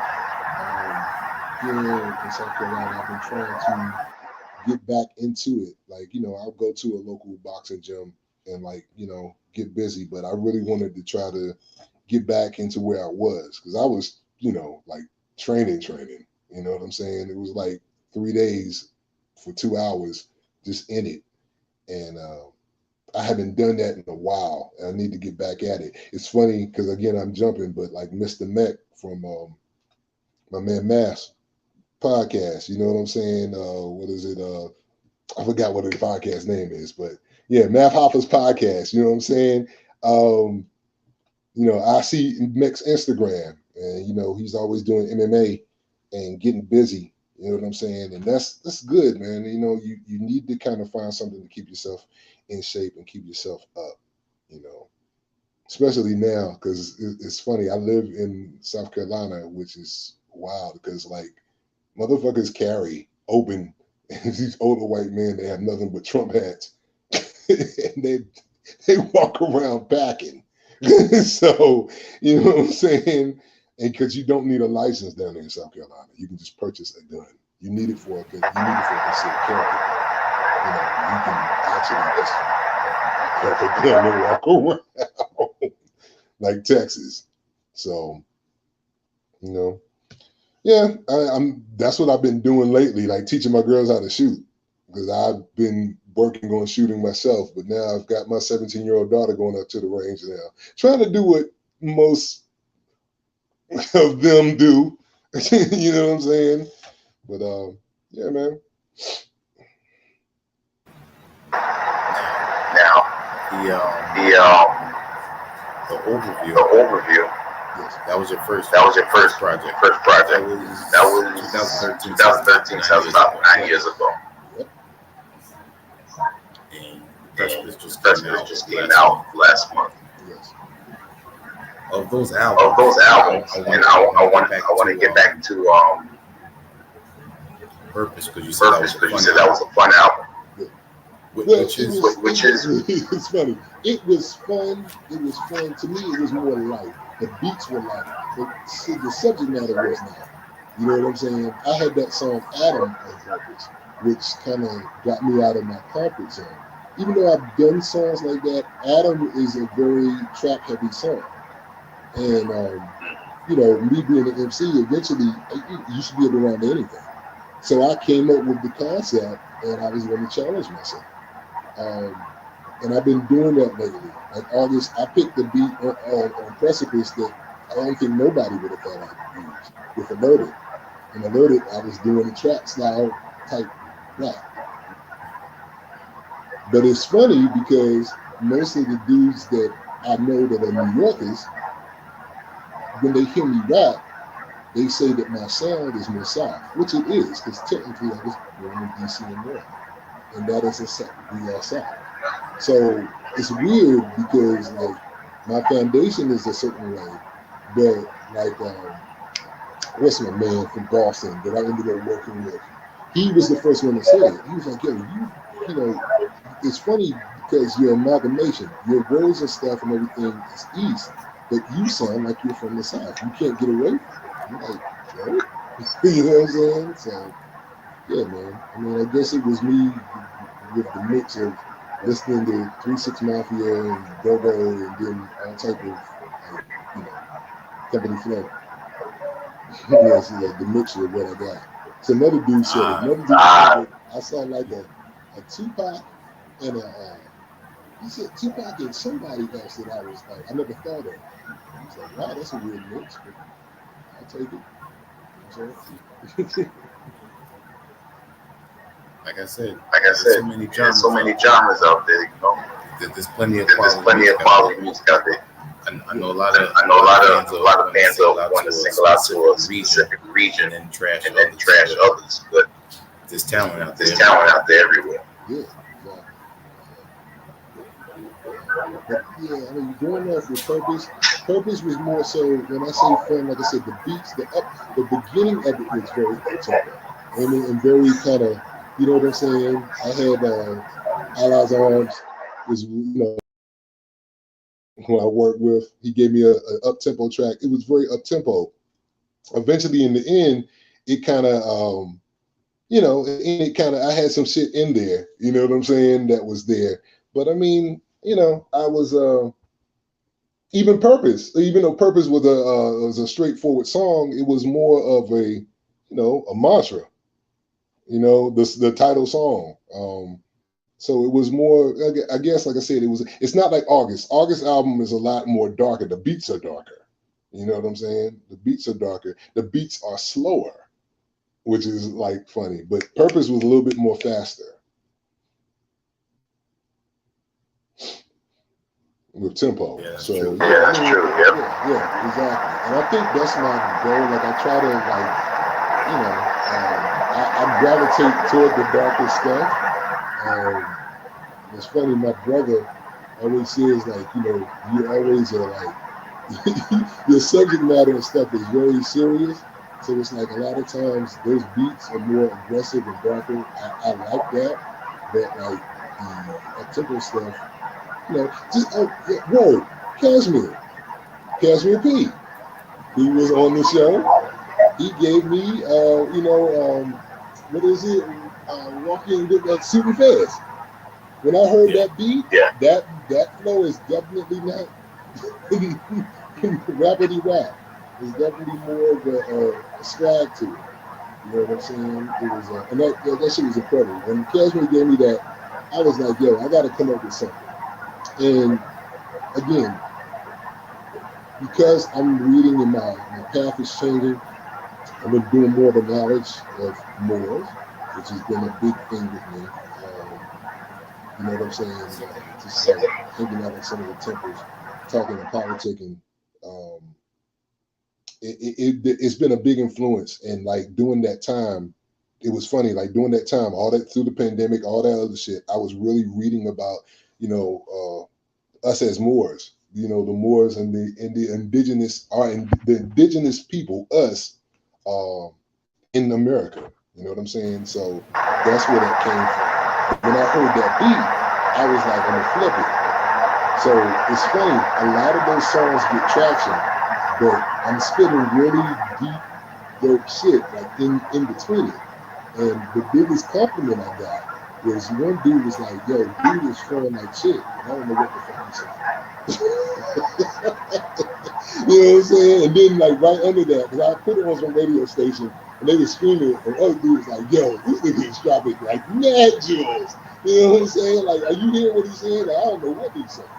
Here in South Carolina, I've been trying to get back into it. Like, I'll go to a local boxing gym and like, get busy. But I really wanted to try to get back into where I was, because I was, like training. You know what I'm saying? It was like 3 days for 2 hours just in it. And I haven't done that in a while. And I need to get back at it. It's funny because, again, I'm jumping, but like Mr. Mech from my man Mass podcast, you know what I'm saying? What is it? I forgot what the podcast name is, but yeah, Math Hoffa's podcast, you know what I'm saying? I see Mech's Instagram, and he's always doing MMA and getting busy. You know what I'm saying? And that's good, man. You need to kind of find something to keep yourself in shape and keep yourself up, especially now, because it's funny. I live in South Carolina, which is wild because like motherfuckers carry open these older white men. They have nothing but Trump hats, and they walk around packing. So you know what I'm saying? And because you don't need a license down there in South Carolina, you can just purchase a gun. You need it for concealed carry. You can actually just have a gun and walk around like Texas. So, yeah, I'm. That's what I've been doing lately, like teaching my girls how to shoot, because I've been working on shooting myself. But now I've got my 17-year-old daughter going up to the range now, trying to do what most of them do. You know what I'm saying? But yeah, man. Now the overview. Yes. That was your first project. That was 2013. So that was about 9 years ago. Yep. And Precipice just came out last month. Yes. Of those albums, I want to get back to Purpose, because you said that was a fun album. Which is it's funny. It was fun. To me, it was more life. the beats were like, but see, the subject matter was not. You know what I'm saying? I had that song Adam on purpose, which kind of got me out of my comfort zone. Even though I've done songs like that, Adam is a very trap heavy song. And, you know, me being an MC, eventually you should be able to run to anything. So I came up with the concept and I was going to challenge myself. Um, and I've been doing that lately. Like August, I picked the beat on Precipice that I don't think nobody would have thought I'd use with Alerted. And Alerted, I was doing a trap style type rap. But it's funny because most of the dudes that I know that are New Yorkers, when they hear me rap, they say that my sound is more soft, which it is, because technically I was born in DC and Maryland, and that is a South. We are South. So it's weird because like my foundation is a certain way, but like what's my man from Boston that I ended up working with? He was the first one to say it. He was like, "Yo, you know, it's funny because your amalgamation, your words and stuff and everything is East, but you sound like you're from the South. You can't get away from it." I'm like, "What?" You know what I'm saying? So yeah, man. I mean, I guess it was me with the mix of listening to 3 6 Mafia and Go-Go and then all type of like, you know, company flow. Yes, yeah, the mixture of what I got. So another dude said, I sound like a Tupac and he said Tupac and somebody else that I was like, I never thought of. I was like, wow, that's a weird mix, but I'll take it. You know what I'm saying? Like I said, there's so many genres out there, you know. There's plenty of quality music out there. I know a lot of fans want to single out to a specific region and then trash others, but there's talent out there everywhere. Yeah, exactly. But yeah, I mean, growing up with Purpose was more so when I say fun, like I said, the beats, the beginning of it was very up tempo. I mean, and very kind of, you know what I'm saying? I had Allies Arms was, you know, who I worked with. He gave me a up tempo track. It was very up tempo. Eventually, in the end, it kind of, you know, I had some shit in there. You know what I'm saying? That was there. But I mean, you know, I was even though Purpose was a straightforward song, it was more of a, you know, a mantra. You know, the title song. So it was more, I guess, like I said, it's not like August. August album is a lot more darker. The beats are darker. You know what I'm saying? The beats are darker. The beats are slower, which is like funny. But Purpose was a little bit more faster. With tempo. Yeah, so true. Yeah, that's true. Yeah, exactly. And I think that's my goal. Like I try to like, you know, I gravitate toward the darker stuff. It's funny, my brother always says like, you know, you always are like your subject matter and stuff is very serious. So it's like a lot of times those beats are more aggressive and darker. I like that, but like the up-tempo stuff, you know, just whoa, Cashmere P. He was on the show. He gave me, you know, what is it? Walking with Super Fast. When I heard that beat, that flow is definitely not rapidy rap. It's definitely more of a swag to it. You know what I'm saying? It was, and that shit was incredible. When Cashmere gave me that, I was like, yo, I got to come up with something. And again, because I'm reading and my path is changing, I've been doing more of a knowledge of Moors, which has been a big thing with me. You know what I'm saying? Just hanging out at some of the temples, talking and politicking. It's been a big influence. And like during that time, it was funny, like during that time, all that through the pandemic, all that other shit, I was really reading about, you know, us as Moors, you know, the Moors and the indigenous people, us, in America. You know what I'm saying? So that's where that came from. When I heard that beat, I was like, I'm gonna flip it. So it's funny, a lot of those songs get traction but I'm spitting really deep, dope shit like in between it. And the biggest compliment I got was one dude was like, "Yo, dude is flowing like shit. I don't know what the fuck he's saying." You know what I'm saying? And then like right under that, because I put it on some radio station and they were screaming, and other dude was like, "Yo, this nigga is dropping like mad jewels." You know what I'm saying? Like, are you hearing what he's saying? Like, I don't know what he's saying.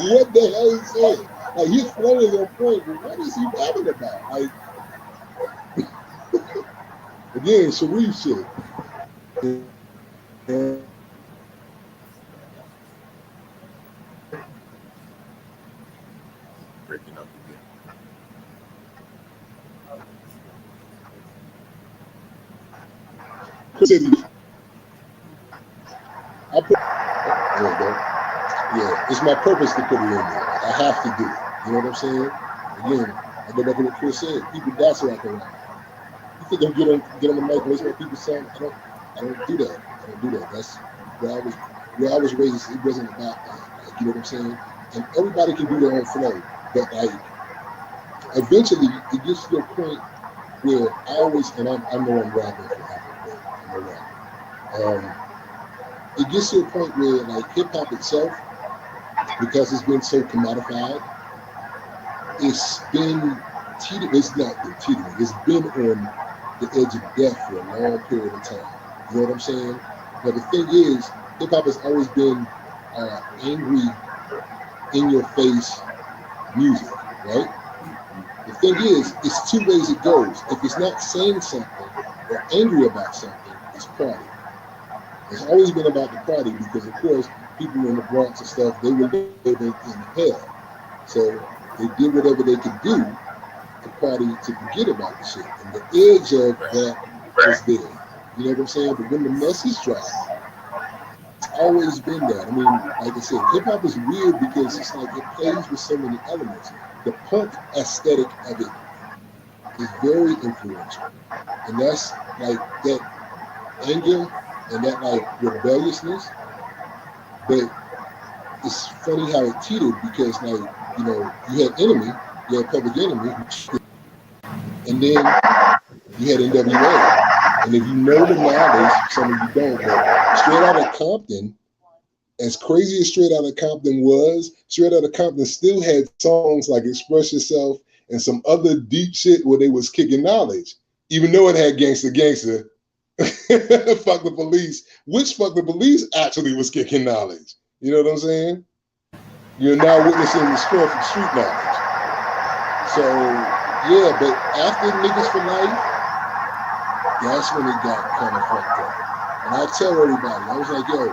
What the hell he's saying? Like, his flow is on point, but what is he rapping about? Like, again, Sharif shit. And Breaking up again. city. I put, there you go. Yeah, it's my purpose to put it in there. I have to do it. You know what I'm saying? Again, I go back to what Chris said. People that's what I can rap. You think I'm get on the mic and listen to what people say? I don't do that. I don't do that. That's where I was raised. It wasn't about that. Like, you know what I'm saying? And everybody can do their own flow, but like eventually it gets to a point where I always, and I know I'm rapping forever, but I'm a rapper. It gets to a point where like hip hop itself, because it's been so commodified, it's been teetering. It's not been teetering. It's been on the edge of death for a long period of time. You know what I'm saying? But the thing is, hip hop has always been angry, in your face music, right? The thing is, it's two ways it goes. If it's not saying something or angry about something, it's party. It's always been about the party because, of course, people in the Bronx and stuff, they were living in hell. So they did whatever they could do to party to forget about the shit. And the edge of that was there. You know what I'm saying? But when the message dropped, it's always been that. I mean, like I said, hip hop is weird because it's like it plays with so many elements. The punk aesthetic of it is very influential. And that's like that anger and that like rebelliousness. But it's funny how it teetered because like, you know, you had Enemy, you had Public Enemy, and then you had NWA. And if you know the knowledge, some of you don't, but Straight Outta Compton, as crazy as Straight Outta Compton was, Straight Outta Compton still had songs like Express Yourself and some other deep shit where they was kicking knowledge, even though it had Gangsta Gangsta, Fuck the Police, which Fuck the Police actually was kicking knowledge. You know what I'm saying? You're now witnessing the strength of street knowledge. So, yeah, but after Niggas for Life, that's when it got kind of fucked up. And I tell everybody, I was like, yo,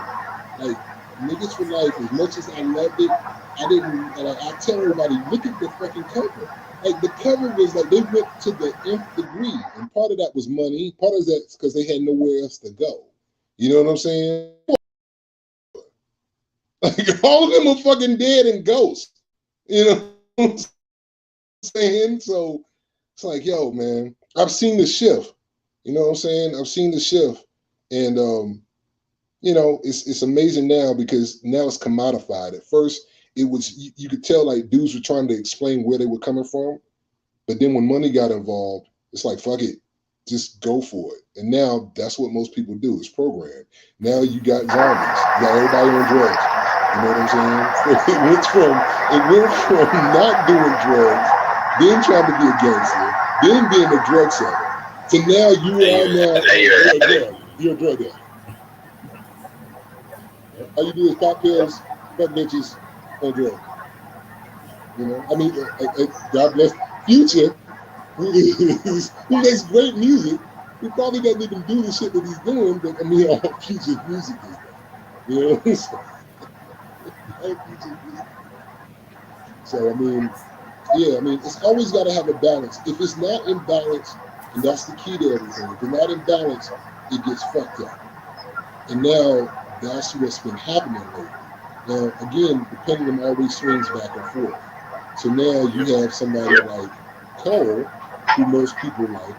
like, Niggas for Life, as much as I loved it, I didn't, and I tell everybody, look at the fucking cover. Like, the cover was like, they went to the nth degree. And part of that was money. Part of that is because they had nowhere else to go. You know what I'm saying? Like, all of them are fucking dead and ghosts. You know what I'm saying? So it's like, yo, man, I've seen the shift. You know what I'm saying? I've seen the shift. And, you know, it's amazing now because now it's commodified. At first, it was, you could tell like dudes were trying to explain where they were coming from. But then when money got involved, it's like, fuck it, just go for it. And now that's what most people do is program. Now you got zombies. You got everybody on drugs. You know what I'm saying? It went from not doing drugs, then trying to be a gangster, then being a drug seller. So now you're a drug addict. All you do is pop pills, fuck bitches, on drugs. You know, I mean, God bless Future, who makes great music. He probably doesn't even do the shit that he's doing, but I mean, all Future's music is that. You know what I'm saying? So, I mean, yeah, I mean, it's always got to have a balance. If it's not in balance, and that's the key to everything, if it's not in balance, it gets fucked up. And now, that's what's been happening lately. Now, again, the pendulum always swings back and forth. So now you have somebody like Cole, who most people like.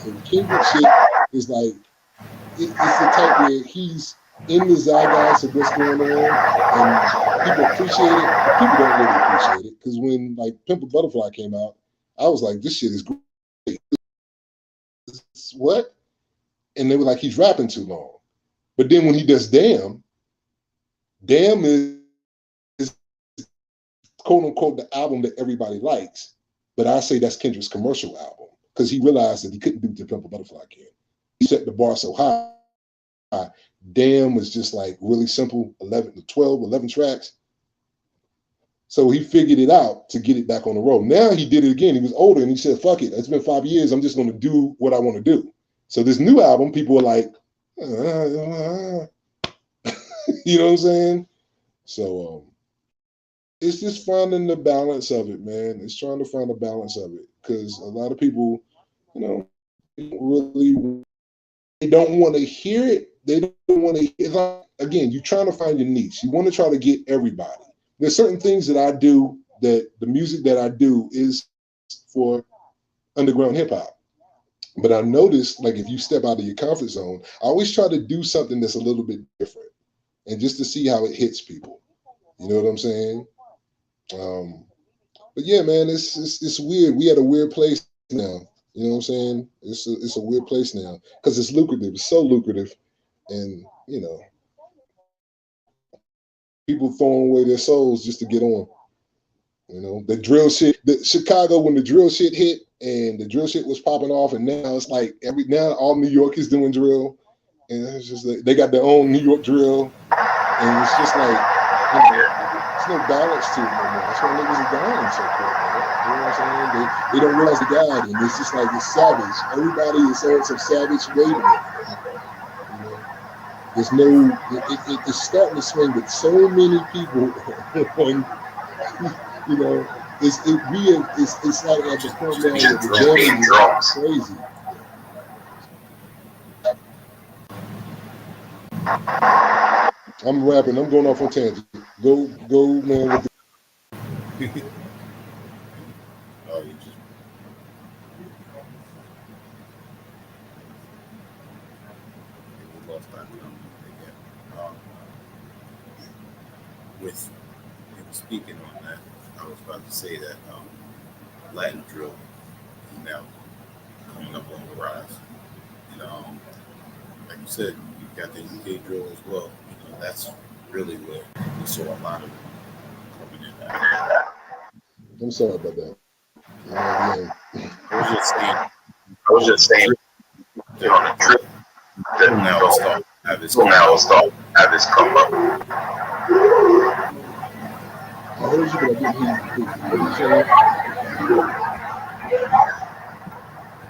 And Kendrick shit is like, it's the type where he's in the zeitgeist of what's going on, and people appreciate it, but people don't really appreciate it. Because when like Pimple Butterfly came out, I was like, this shit is great. What? And they were like, he's rapping too long. But then when he does Damn is quote unquote the album that everybody likes. But I say that's Kendrick's commercial album because he realized that he couldn't do what the Pimple Butterfly can. He set the bar so high. Damn was just like really simple, 11 tracks. So he figured it out to get it back on the road. Now he did it again. He was older and he said, fuck it. It's been 5 years. I'm just going to do what I want to do. So this new album, people are like, you know what I'm saying? So it's just finding the balance of it, man. It's trying to find the balance of it because a lot of people, you know, they don't want to hear it. They don't want to hear it. Again, you're trying to find your niche. You want to try to get everybody. There's certain things that I do that the music that I do is for underground hip hop. But I noticed, like, if you step out of your comfort zone, I always try to do something that's a little bit different and just to see how it hits people. You know what I'm saying? But yeah, man, it's weird. We at a weird place now. You know what I'm saying? It's a weird place now because it's lucrative. It's so lucrative. And, you know, people throwing away their souls just to get on. You know, the drill shit, Chicago, when the drill shit hit and the drill shit was popping off, and now it's like now all New York is doing drill, and it's just like they got their own New York drill, and it's just like, you know, there's no balance to it no more. That's why niggas are dying so quick, man. You know what I'm saying? They don't realize the God, and it's just like it's savage. Everybody is on some savage wave. You know, there's no, it's starting to swing with so many people on. You know, it's like at the point now where the damage is crazy. I'm rapping. I'm going off on tangent. Go, man. With Oh, you just lost that again. With speaking on that, I was about to say that Latin drill is now coming up on the rise. And like you said, you've got the UK drill as well. You know, that's really where we saw a lot of coming in that. I'm sorry about that. Yeah. I was just saying, you know, the drip that now will start have this come up. I heard you, but I didn't hear you. What did you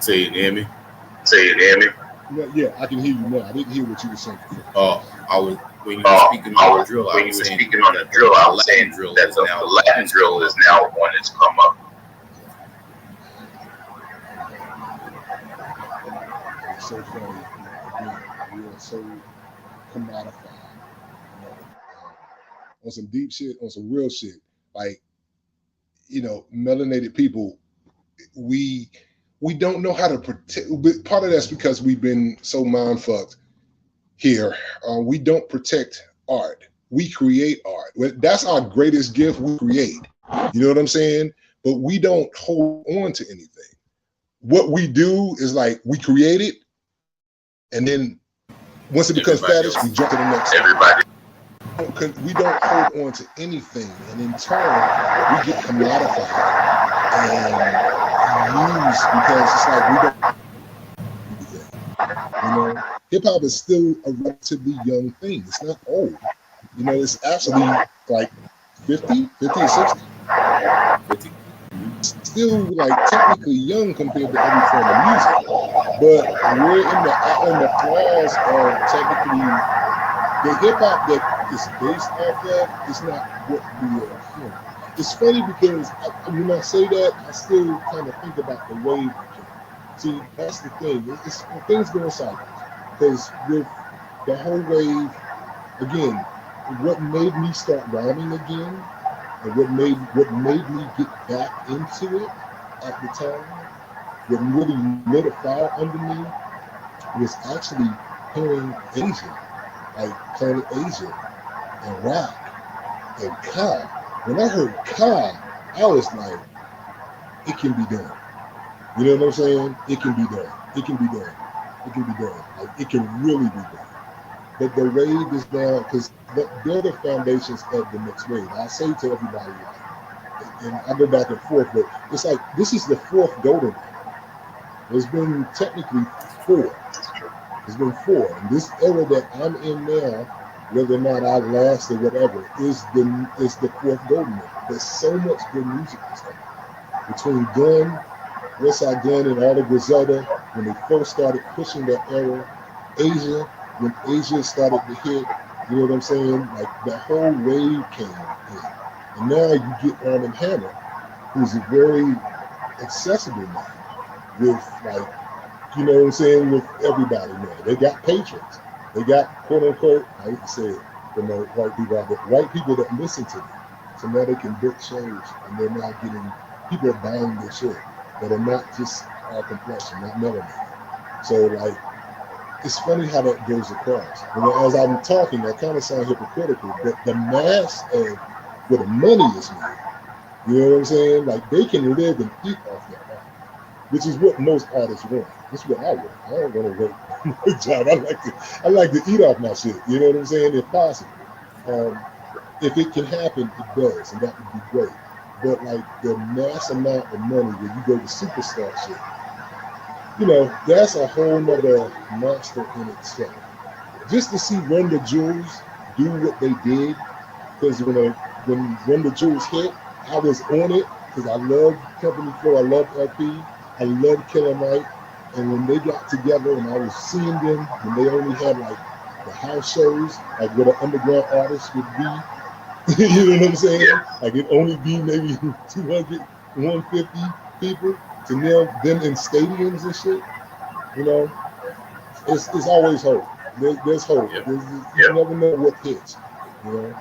say? Say it, hear me? Yeah, I can hear you now. I didn't hear what you were saying. I was when you were speaking on the drill. I was saying that the Latin drill is now one that's come up. It's so funny. Again, we are so commodified. You know, on some deep shit, on some real shit. Like, you know, melanated people, we don't know how to protect. But part of that's because we've been so mind fucked here. We don't protect art. We create art. That's our greatest gift. We create. You know what I'm saying? But we don't hold on to anything. What we do is like we create it, and then once it becomes status, we jump to the next. We don't hold on to anything, and in turn, we get commodified and used because it's like we don't. You know, hip hop is still a relatively young thing. It's not old. You know, it's actually like 50 or 60. 50. Still like technically young compared to every form of music, but we're in the claws of technically the hip hop that is based off of is not what we are hearing. It's funny because when I say that, I still kind of think about the wave. See, that's the thing. Things go in cycles because with the whole wave, again, what made me start rhyming again. And what made me get back into it at the time, what really lit a fire under me, was actually hearing Asian. like Planet Asia and Rock and Ka. When I heard Ka, I was like, it can be done. You know what I'm saying? It can be done. It can be done. It can be done. Like, it can really be done. But the wave is now, because they're the foundations of the next wave. I say to everybody, like, and I go back and forth, but it's like, this is the fourth golden era. There's been technically 4. There's been 4. And this era that I'm in now, whether or not I last or whatever, is the fourth golden era. There's so much good music that's coming. Between Gun, Westside Gun, and all the Griselda, when they first started pushing that era, Asia, when Asia started to hit, you know what I'm saying? Like, the whole wave came in. And now you get Arm & Hammer, who's a very accessible man with, like, you know what I'm saying, with everybody now. They got patrons. They got, quote unquote, I hate to say it, from the white people out there, white people that listen to them. So now they can book shows, and they're now getting, people are buying their shit that are not just our complexion, not melanated. So, like, it's funny how that goes across. And as I'm talking, I kind of sound hypocritical, but the mass of where the money is made, you know what I'm saying? Like, they can live and eat off their art, which is what most artists want. That's what I want. I don't want to work a job. I like to eat off my shit. You know what I'm saying? If possible. If it can happen, it does, and that would be great. But, like, the mass amount of money when you go to superstar shit, you know, that's a whole nother monster in itself. Just to see Run the Jewels do what they did, because when Run the Jewels hit, I was on it, because I love Company Flow, I love LP, I love Killer Mike, and when they got together and I was seeing them, when they only had, like, the house shows, like what an underground artist would be, you know what I'm saying? Yeah. Like, it'd only be maybe 200, 150 people, to now them in stadiums and shit, you know? It's always hope. There's hope. Yep. You never know what hits, you know?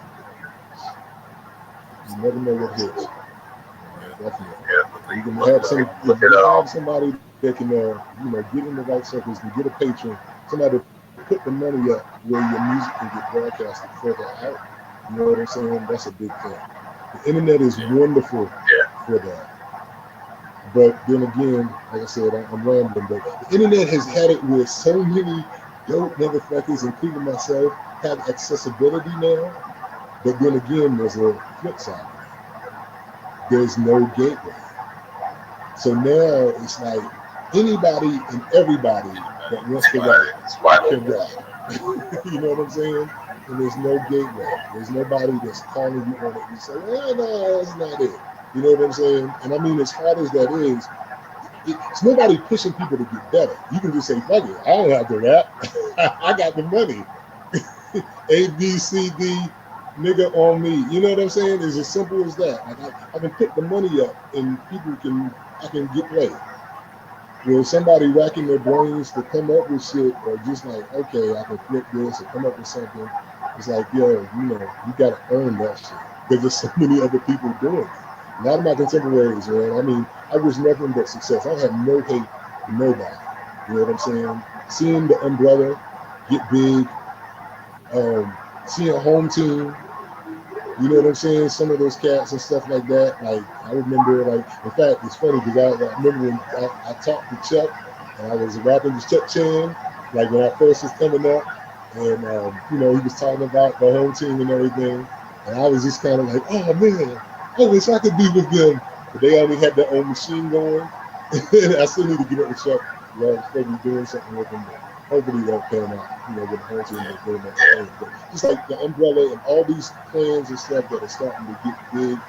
You never know what hits. Definitely. Yeah. You can have somebody that can, you know, get in the right circles and get a patron, somebody to put the money up where your music can get broadcasted further out. You know what I'm saying? That's a big thing. The internet is wonderful for that. But then again, like I said, I'm rambling, but the internet has had it where so many dope motherfuckers, including myself, have accessibility now. But then again, there's a flip side. There's no gateway. So now it's like anybody and everybody that wants to rap can rap. You know what I'm saying? And there's no gateway. There's nobody that's calling you on it. You say, well, no, that's not it. You know what I'm saying? And I mean, as hard as that is, it's nobody pushing people to get better. You can just say, fuck it, I don't have to rap. I got the money. A, B, C, D, nigga on me. You know what I'm saying? It's as simple as that. Like, I can put the money up and I can get paid. You know, somebody racking their brains to come up with shit, or just like, okay, I can flip this or come up with something. It's like, yo, you know, you got to earn that shit. Because there's so many other people doing it. A lot of my contemporaries, man, I mean, I wish nothing but success. I have no hate for nobody. You know what I'm saying? Seeing the umbrella get big, seeing a home team, you know what I'm saying? Some of those cats and stuff like that. Like, I remember, like, in fact, it's funny because I remember when I talked to Chuck and I was rapping with Chuck Chan, like when I first was coming up, and, you know, he was talking about the home team and everything. And I was just kind of like, oh, man, I wish I could be with them. But they already had their own machine going. And I still need to get up with Chuck. You know, I'm supposed to be doing something with them. But hopefully they'll pan out, you know, with the whole team and put them at But just like the umbrella and all these plans and stuff that are starting to get big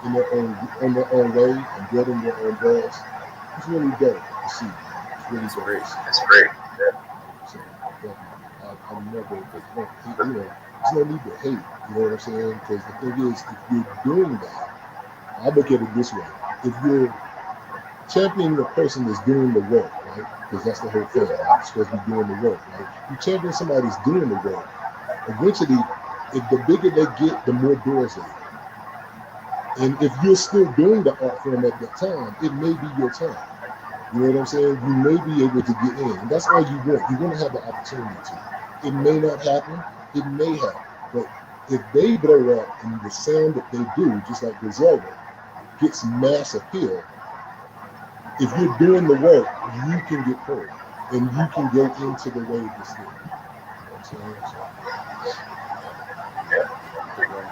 in their own way and building their own buzz. It's really dope to see. It's really great. It's great. Yeah. So, definitely. I'm never, you know, there's no need to hate, you know what I'm saying? Because the thing is, if you're doing that, I look at it this way. If you're championing the person that's doing the work, right? Because that's the whole thing, right? You're supposed to be doing the work, right? You champion somebody that's doing the work, eventually, if the bigger they get, the more doors they get. And if you're still doing the art form at that time, it may be your time. You know what I'm saying? You may be able to get in. And that's all you want. You want to have the opportunity to. It may not happen, it may have. But if they blow up and the sound that they do, just like Griselda, gets mass appeal, if you're doing the work, you can get heard. And you can go into the wave that's there. You know what I'm saying?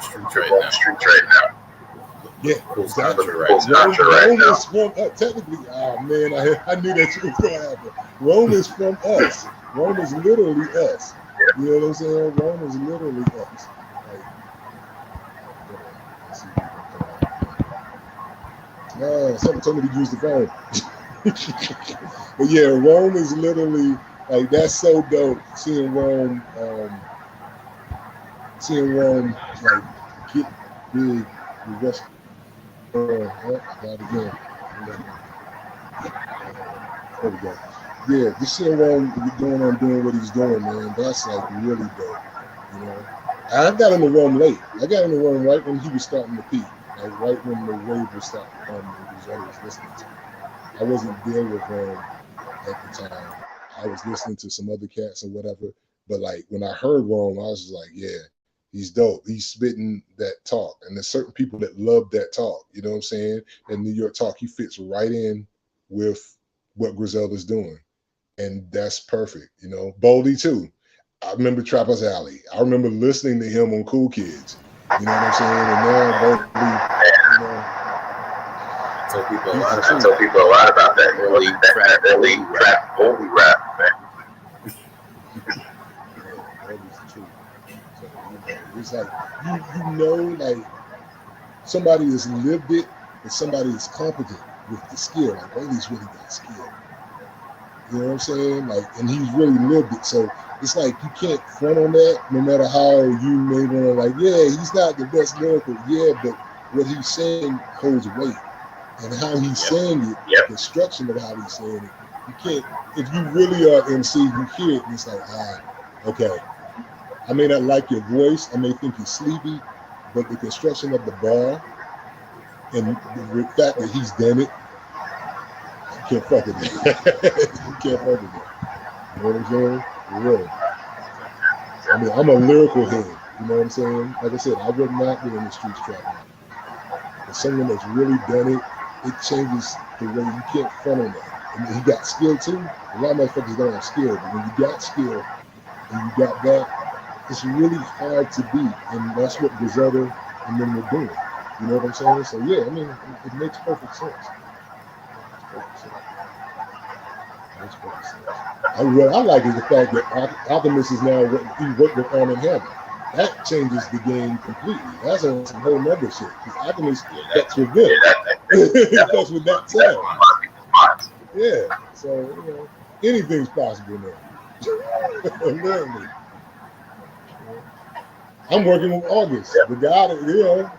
So, We're on the streets right now. yeah, exactly. Rome is from technically. Oh man, I knew that you was gonna happen. Rome is from us. Rome is literally us. You know what I'm saying? Rome is literally us. Like, something told me to use the phone. But yeah, Rome is literally like that's so dope. Seeing Rome like get big the rest. That again. There we go. Yeah, just seeing Rome doing what he's doing, man. That's like really dope. You know, I got into Rome late. I got into Rome right when he was starting to peak, like right when the wave was starting to come. And Griselda was listening to. I wasn't there with Rome at the time. I was listening to some other cats or whatever. But like when I heard Rome, I was just like, yeah, he's dope. He's spitting that talk. And there's certain people that love that talk. You know what I'm saying? And New York talk, he fits right in with what Griselda's doing. And that's perfect. You know, Boldy too. I remember Trapper's Alley. I remember listening to him on Cool Kids. You know what I'm saying? And now Boldy, you know, I tell people a lot about that early rap, Boldy rap, man. It's like you know, like somebody has lived it, and somebody is competent with the skill. Like Boldy's really got skill. You know what I'm saying? Like, and he's really lived it. So it's like you can't front on that, no matter how you may want to. Like, yeah, he's not the best lyrical, yeah, but what he's saying holds weight. And how he's saying it, the construction of how he's saying it, you can't. If you really are MC, you hear it, and it's like, okay. I may not like your voice, I may think you're sleepy, but the construction of the bar and the fact that he's done it, you can't fuck with it. You can't fuck with it. You know what I'm saying? Really. I mean, I'm a lyrical head. You know what I'm saying? Like I said, I would not be in the streets trap now. But someone that's really done it, it changes the way you can't front on that. And he got skill too. A lot of motherfuckers don't have skill, but when you got skill and you got that, it's really hard to beat, and that's what Griselda and them were doing. You know what I'm saying? So yeah, I mean, it makes perfect sense. I like is the fact that Alchemist is now he worked with Arm & Hammer. That changes the game completely. That's on some whole other shit. Because Alchemist fucks with them. He fucks with that time. Yeah. So, you know, anything's possible now. Literally. I'm working with August. The guy that, you know,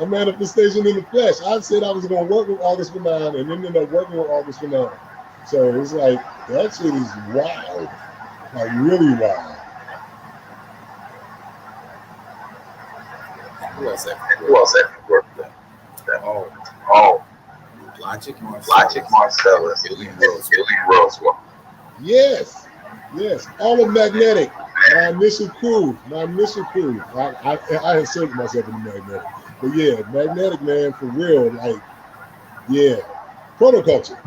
a manifestation in the flesh. I said I was going to work with August for 9 and then ended up working with August for 9. So it's like, that shit is wild. Like, really wild. Who else that worked that? Oh. Logic Marcellus. Billy Rosewell. Yes. All of Magnetic. My initial crew. I inserted myself in the Magnetic. But yeah, Magnetic, man, for real. Like, yeah. Protoculture.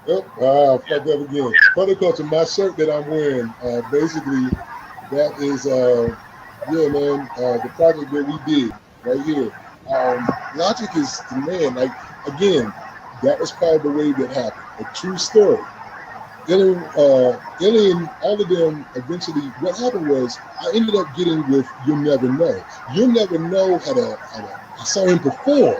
Oh, fuck that again. Protoculture, my shirt that I'm wearing, basically, that is, yeah, man, the project that we did right here. Logic is the man. Like, again, that was part of the way that happened. A true story. Alien, all of them eventually, what happened was I ended up getting with You'll Never Know. You'll Never Know I saw him perform.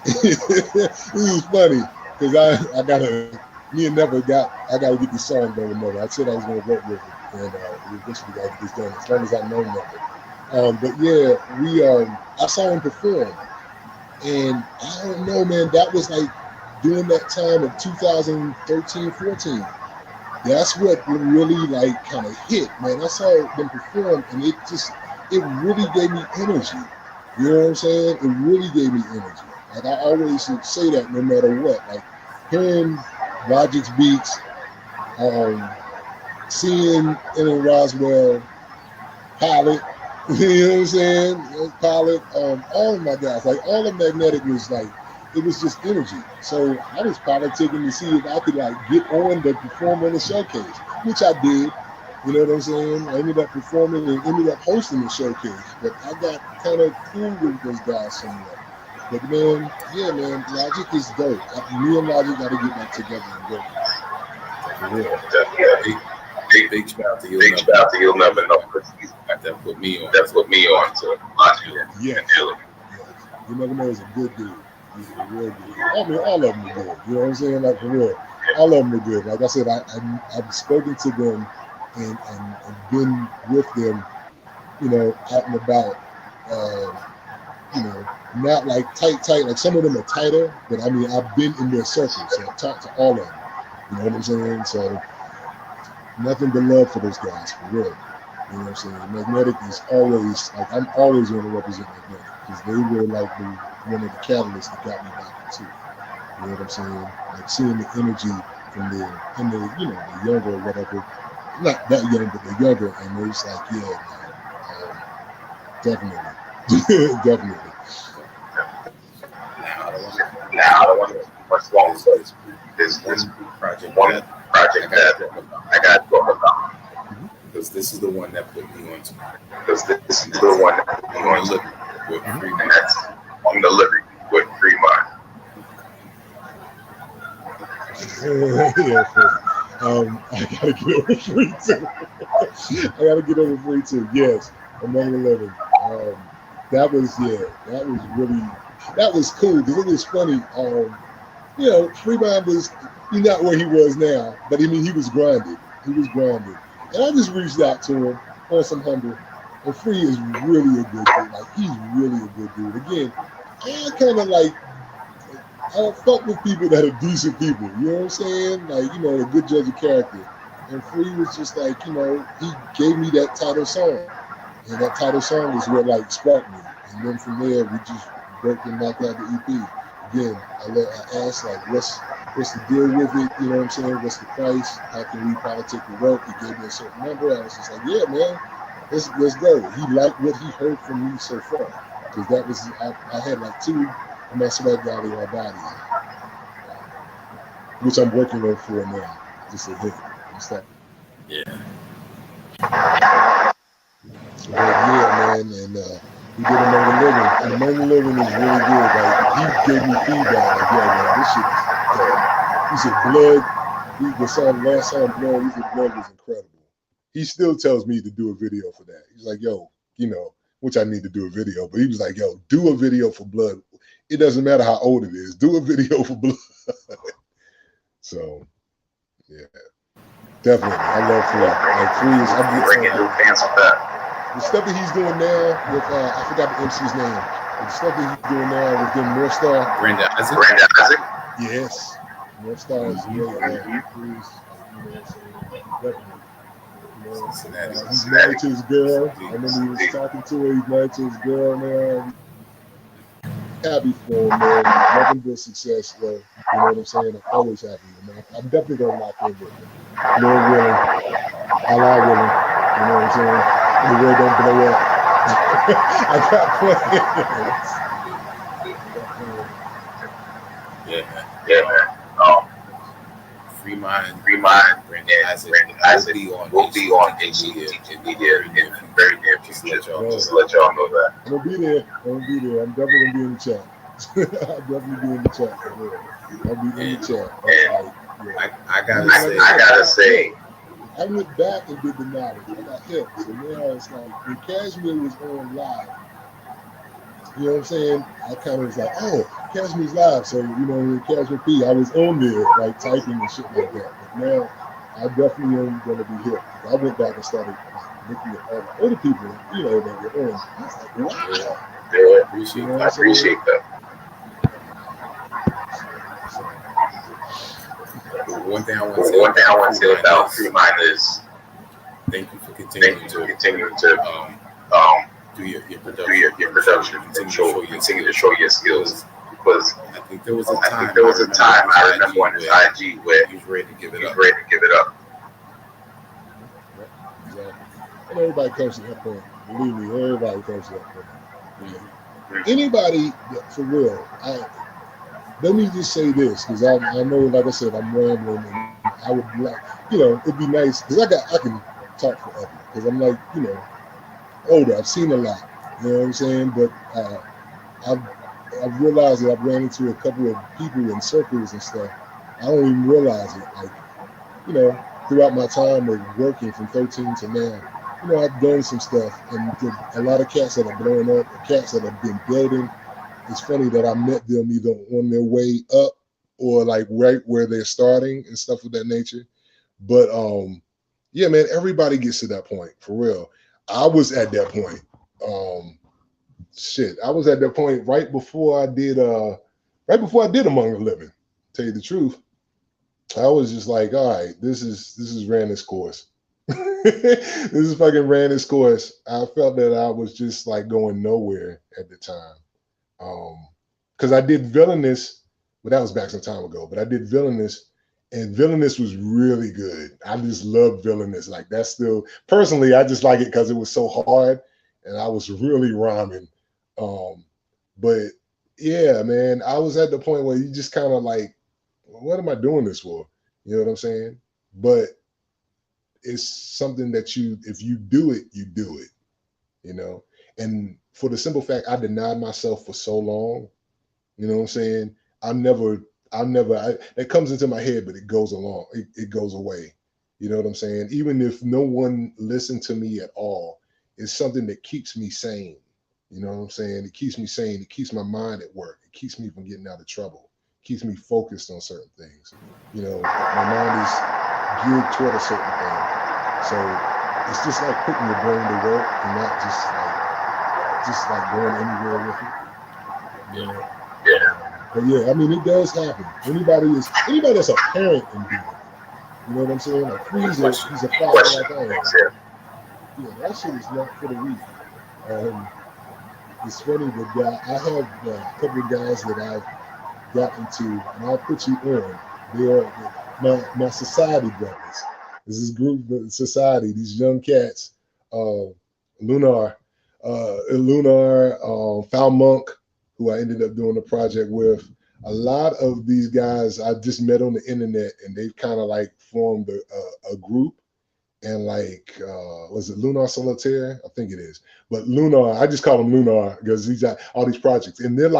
This is funny because I gotta get this song done with Never. I said I was gonna work with it, and we eventually got to get this done as long as I know Never. But yeah, I saw him perform, and I don't know, man, that was like during that time of 2013, 14. That's what really like kind of hit, man. I saw them perform, and it really gave me energy. You know what I'm saying? It really gave me energy. Like I always say that no matter what. Like hearing Logic's beats, seeing Ellen Roswell, Pilot, you know what I'm saying? Pilot, all of my guys, like all of Magnetic was like, it was just energy. So I was politicking to see if I could like get on to perform on the showcase, which I did. You know what I'm saying? I ended up performing and ended up hosting the showcase, but I got kind of cool with those guys somewhat. But man, yeah, man, Logic is dope. Me and Logic got to get back together and work. For real. Big shout out to You'll Never Know. That put me on. That put me on to Logic. Yeah. You Never Know is a good dude. He's a real good dude. I mean, all of them are good. You know what I'm saying? Like, for real. All of them are good. Like I said, I've spoken to them and been with them, you know, out and about. You know, not like tight. Like some of them are tighter, but I mean, I've been in their circles, so I've talked to all of them. You know what I'm saying? So nothing but love for those guys, for real. You know what I'm saying? Magnetic is always, like, I'm always going to represent Magnetic because they were like one of the catalysts that got me back too. You know what I'm saying? Like seeing the energy from the you know, the younger or whatever, not that young, but the younger, and it's like, yeah, man, definitely, definitely. Now I don't want to much longer, but this project that I got to talk about. Because this is the one that put me on to. Because this is the one that put me on to. With Free And that's on the living with Free Mind. Yeah, I gotta get over Free too. Yes, Among the Living. That was cool because it was funny. You know, Freeman was not where he was now, but I mean, he was grinding. And I just reached out to him on some humble. And Free is really a good dude. Like, he's really a good dude. Again, I kind of like, I fuck with people that are decent people. You know what I'm saying? Like, you know, a good judge of character. And Free was just like, you know, he gave me that title song. And that title song is what, like, sparked me. And then from there, we just worked and knocked out the EP. Again, I asked, like, what's the deal with it? You know what I'm saying? What's the price? How can we politic the work? He gave me a certain number. I was just like, yeah, man, let's go. He liked what he heard from me so far. Because that was, I had like 2 of my Sweat Valley on body, which I'm working on for now. Just a hit. Yeah. But yeah, man, and we did Among the Living. And Among the Living is really good. Like, he gave me feedback. Like, yeah, man, this shit is, he said Blood, the last song, Blood, he said Blood was incredible. He still tells me to do a video for that. He's like, yo, you know, which I need to do a video, but he was like, yo, do a video for Blood. It doesn't matter how old it is. Do a video for Blood. So, yeah. Definitely. I love Free. Like, Free is, I'm bringing new fans with that. The stuff that he's doing now with, I forgot the MC's name. The stuff that he's doing now with them North Star. Brandon Isaac? Yes. North Star is great. He's married to his girl. I remember he was talking to her. He's married to his girl now. Happy for him, man. Nothing but success, though. You know what I'm saying? I'm always happy with him. I'm definitely going to lock in with him. Lord willing. Allah willing. You know what I'm saying? The world don't blow up. I got plans. Yeah, man. Free Mind, Brandon Isaac will be on HHDG Media in very near future. Just let y'all know that. I'm gonna be there. I'm definitely gonna be in the chat. I'll definitely be in the chat for real. I'll be in the chat. I gotta say. I went back and did the knowledge. I got hit. So now it's like when Cashmere was on live, you know what I'm saying? I kind of was like, oh, Cashmere's live. So, you know, in Cashmere P, I was on there, like typing and shit like that. But now I definitely am going to be hit. I went back and started looking at all the other people, you know, that were on. I was like, wow. Yeah, I appreciate that. One thing I want to say about Free Mind is thank you for continuing to do your production, continue to show your skills. Because I think there was a time I remember on his IG where he was ready to give it up. Exactly. And everybody comes to that point. Believe me, everybody comes to that point. Anybody, for real, let me just say this, because I know, like I said, I'm rambling, and I would like, it'd be nice, because I can talk forever, because I'm like, older. I've seen a lot, you know what I'm saying? But I've realized that I've ran into a couple of people in circles and stuff. I don't even realize it. Like, throughout my time of working from 13 to now, I've done some stuff, and a lot of cats that are blowing up, or cats that have been building. It's funny that I met them either on their way up or like right where they're starting and stuff of that nature. But yeah, man, everybody gets to that point, for real. I was at that point. I was at that point right before I did Among the Living. Tell you the truth, I was just like, all right, this is ran its course. This is fucking ran its course. I felt that I was just like going nowhere at the time. Because I did Villainous, but that was back some time ago. But I did Villainous, and Villainous was really good. I just loved Villainous. Like, that's still, personally, I just like it because it was so hard, and I was really rhyming. But yeah, man, I was at the point where you just kind of like, what am I doing this for? You know what I'm saying? But it's something that if you do it, you do it, And for the simple fact, I denied myself for so long, you know what I'm saying? That comes into my head, but it goes along. It goes away. You know what I'm saying? Even if no one listened to me at all, it's something that keeps me sane. You know what I'm saying? It keeps me sane. It keeps my mind at work. It keeps me from getting out of trouble. It keeps me focused on certain things. My mind is geared toward a certain thing. So it's just like putting your brain to work and not just like going anywhere with it. But yeah, I mean, it does happen. Anybody that's a parent and doing it. You know what I'm saying? Like Freezer, he's a father like I am. Yeah, that shit is not for the weak. It's funny, the guy, I have a couple of guys that I've gotten to, and I'll put you on. They are my society brothers. This is group of society, these young cats, Lunar, Foul Monk, who I ended up doing a project with. A lot of these guys I just met on the internet, and they've kind of like formed a group. And like, was it Lunar Solitaire? I think it is. But Lunar, I just call him Lunar because he's got all these projects, and they're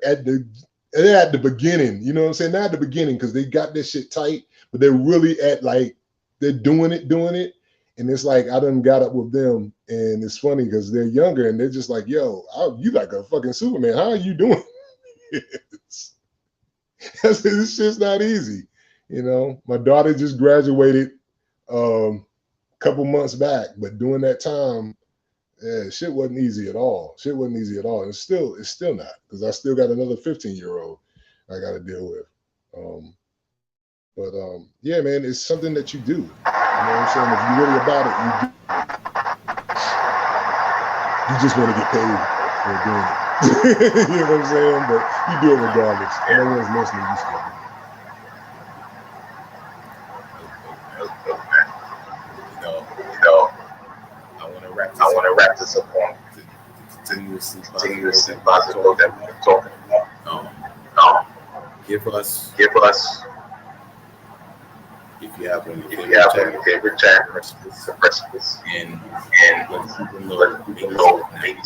at the beginning. You know what I'm saying? They're at the beginning because they got this shit tight, but they're really at like, they're doing it. And it's like, I done got up with them, and it's funny because they're younger, and they're just like, yo, you like a fucking Superman. How are you doing this? This shit's not easy. My daughter just graduated a couple months back, but during that time, shit wasn't easy at all. And it's still not, because I still got another 15-year-old I got to deal with. But yeah, man, it's something that you do. You know what I'm saying? If you're really about it, you just want to get paid for doing it. You know what I'm saying? But you do it regardless. No one's listening. You still do it. I want to wrap this up on continuously positive that we've been talking about. Give us, if you have one of your favorite chapters, the precipice, and let people know maybe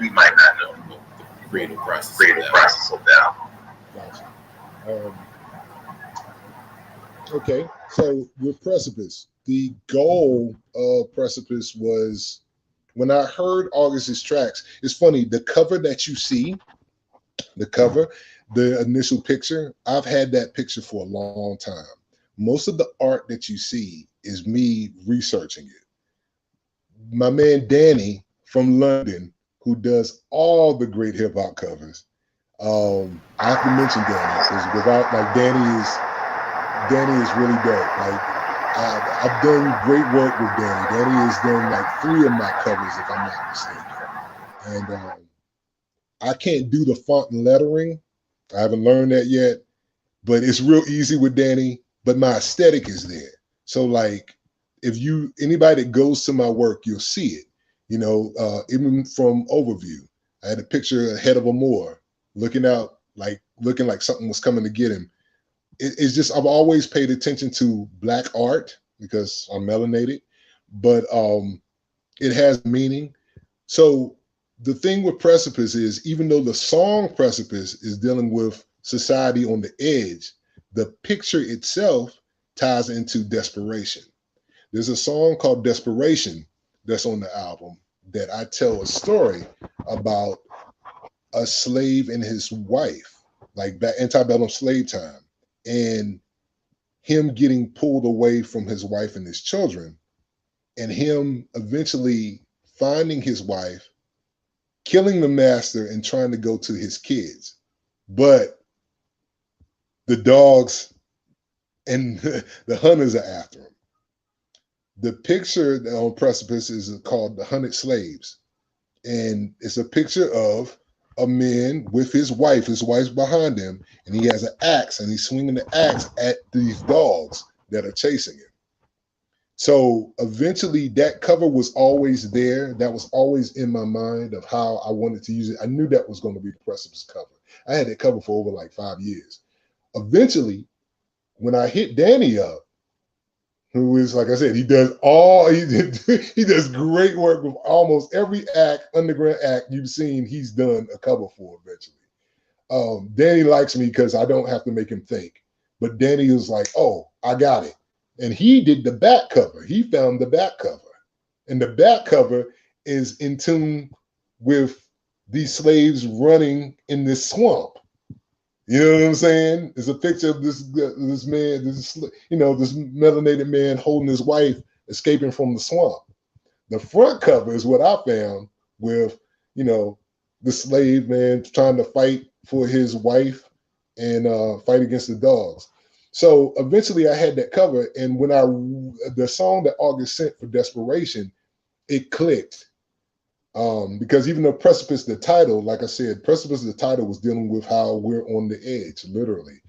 we might not know the creative process of that. Gotcha. Okay, so with Precipice, the goal of Precipice was, when I heard August's tracks, it's funny, the cover that you see, the initial picture, I've had that picture for a long time. Most of the art that you see is me researching it. My man Danny from London, who does all the great hip hop covers. I have to mention Danny, because without, like, Danny is really dope. Like, I've done great work with Danny. Danny has done like 3 of my covers, if I'm not mistaken. And I can't do the font and lettering. I haven't learned that yet, but it's real easy with Danny. But my aesthetic is there. So like, if anybody that goes to my work, you'll see it. Even from overview, I had a picture ahead of a Moor looking like something was coming to get him. It's just, I've always paid attention to Black art because I'm melanated, but it has meaning. So the thing with Precipice is, even though the song Precipice is dealing with society on the edge, the picture itself ties into desperation. There's a song called Desperation that's on the album that I tell a story about a slave and his wife, like back antebellum slave time, and him getting pulled away from his wife and his children, and him eventually finding his wife, killing the master, and trying to go to his kids. But the dogs and the hunters are after him. The picture on Precipice is called The Hunted Slaves. And it's a picture of a man with his wife. His wife's behind him, and he has an axe, and he's swinging the axe at these dogs that are chasing him. So eventually that cover was always there. That was always in my mind of how I wanted to use it. I knew that was going to be the Precipice cover. I had that cover for over like 5 years. Eventually, when I hit Danny up, who is, like I said, he does great work with almost every underground act you've seen, he's done a cover for eventually. Danny likes me because I don't have to make him think. But Danny was like, oh, I got it. And he did the back cover. He found the back cover. And the back cover is in tune with these slaves running in this swamp. You know what I'm saying? It's a picture of this man, this melanated man holding his wife, escaping from the swamp. The front cover is what I found with, the slave man trying to fight for his wife and fight against the dogs. So eventually I had that cover, and when the song that August sent for Desperation, it clicked. Because even though Precipice, the title, like I said, Precipice, the title was dealing with how we're on the edge, literally.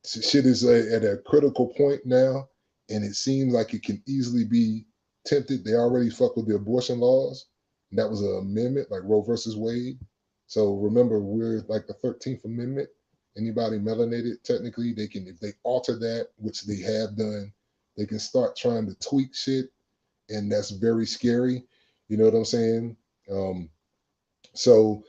Shit is at a critical point now, and it seems like it can easily be tempted. They already fuck with the abortion laws. And that was an amendment, like Roe versus Wade. So remember, we're like the 13th Amendment. Anybody melanated, technically, they can, if they alter that, which they have done, they can start trying to tweak shit, and that's very scary. You know what I'm saying? So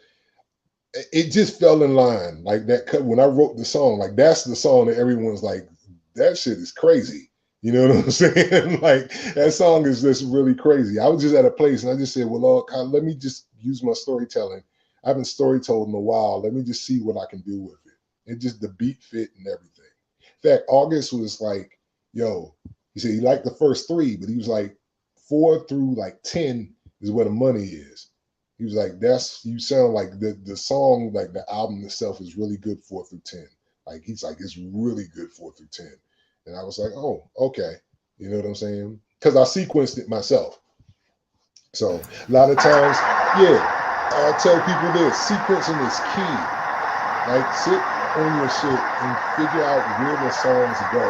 it just fell in line like that. When I wrote the song, like that's the song that everyone's like, that shit is crazy. You know what I'm saying? Like that song is just really crazy. I was just at a place and I just said, well, Lord, let me just use my storytelling. I haven't storytold in a while. Let me just see what I can do with it. It just, the beat fit and everything. In fact, August was like, yo, he said he liked the first 3, but he was like 4 through like 10 is where the money is. He was like, you sound like the song, like the album itself is really good 4 through 10. Like, he's like, it's really good 4 through 10. And I was like, oh, okay. You know what I'm saying? Because I sequenced it myself. So a lot of times, I tell people this, sequencing is key. Like, sit on your shit and figure out where the songs go.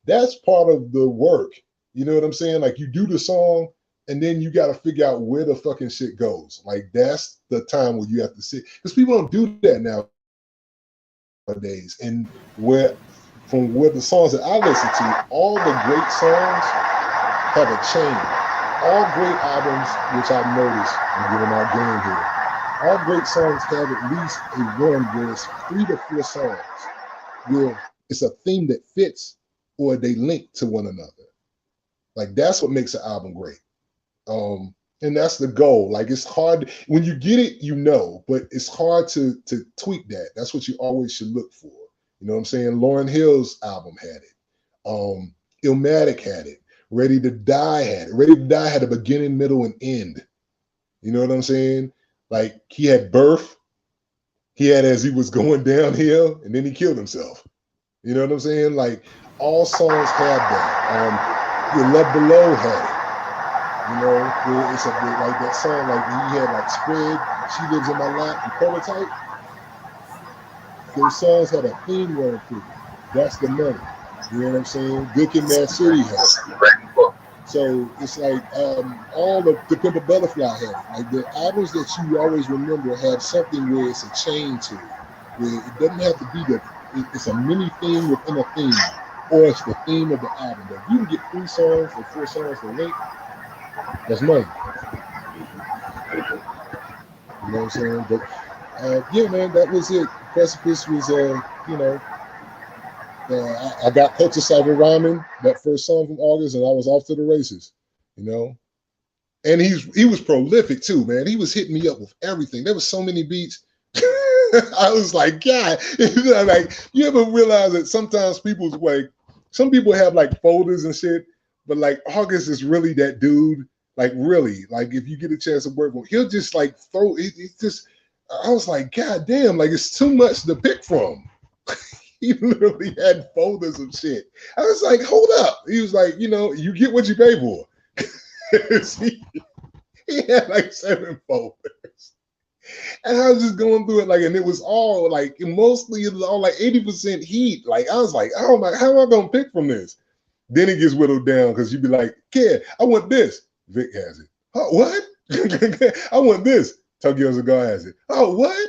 That's part of the work. You know what I'm saying? Like, you do the song and then you got to figure out where the fucking shit goes. Like, that's the time where you have to sit, because people don't do that nowadays. And from where the songs that I listen to, all the great songs have a chain. All great albums, which I've noticed, I'm giving our game here, all great songs have at least a run where it's 3 to 4 songs where it's a theme that fits or they link to one another. Like, that's what makes an album great. And that's the goal. Like, it's hard when you get it, but it's hard to tweak that. That's what you always should look for. You know what I'm saying? Lauryn Hill's album had it. Illmatic had it. Ready to Die had it. Ready to Die had a beginning, middle, and end. You know what I'm saying? Like, he had birth. He had as he was going downhill, and then he killed himself. You know what I'm saying? Like, all songs have that. Your Love Below had it. You know, it's like that song, like when he had like Spread, She Lives in My Lap, and Prototype. Those songs had a theme run through it. That's the money. You know what I'm saying? Dick in that city has it. So it's like all of the Pimp a Butterfly had it. Like the albums that you always remember have something where it's a chain to it, where it doesn't have to be it's a mini theme within a theme, or it's the theme of the album. But if you can get 3 songs or 4 songs for link, that's money. You know what I'm saying? But yeah, man, that was it. Precipice was, you know, I got Culture Cyber rhyming that first song from August, and I was off to the races. You know, and he was prolific too, man. He was hitting me up with everything. There was so many beats. I was like, God, like you ever realize that sometimes people's like, some people have like folders and shit, but like August is really that dude. Like really, like if you get a chance to work with him, he'll just like throw it. It's just, I was like, God damn, like it's too much to pick from. He literally had folders of shit. I was like, hold up. He was like, you know, you get what you pay for. he had like 7 folders. And I was just going through it like, and it was all like, mostly it was all like 80% heat. Like I was like, oh my, how am I gonna pick from this? Then it gets whittled down because you'd be like, kid, I want this. Vic has it. Oh, what? I want this. Tokyo Cigar has it. Oh, what?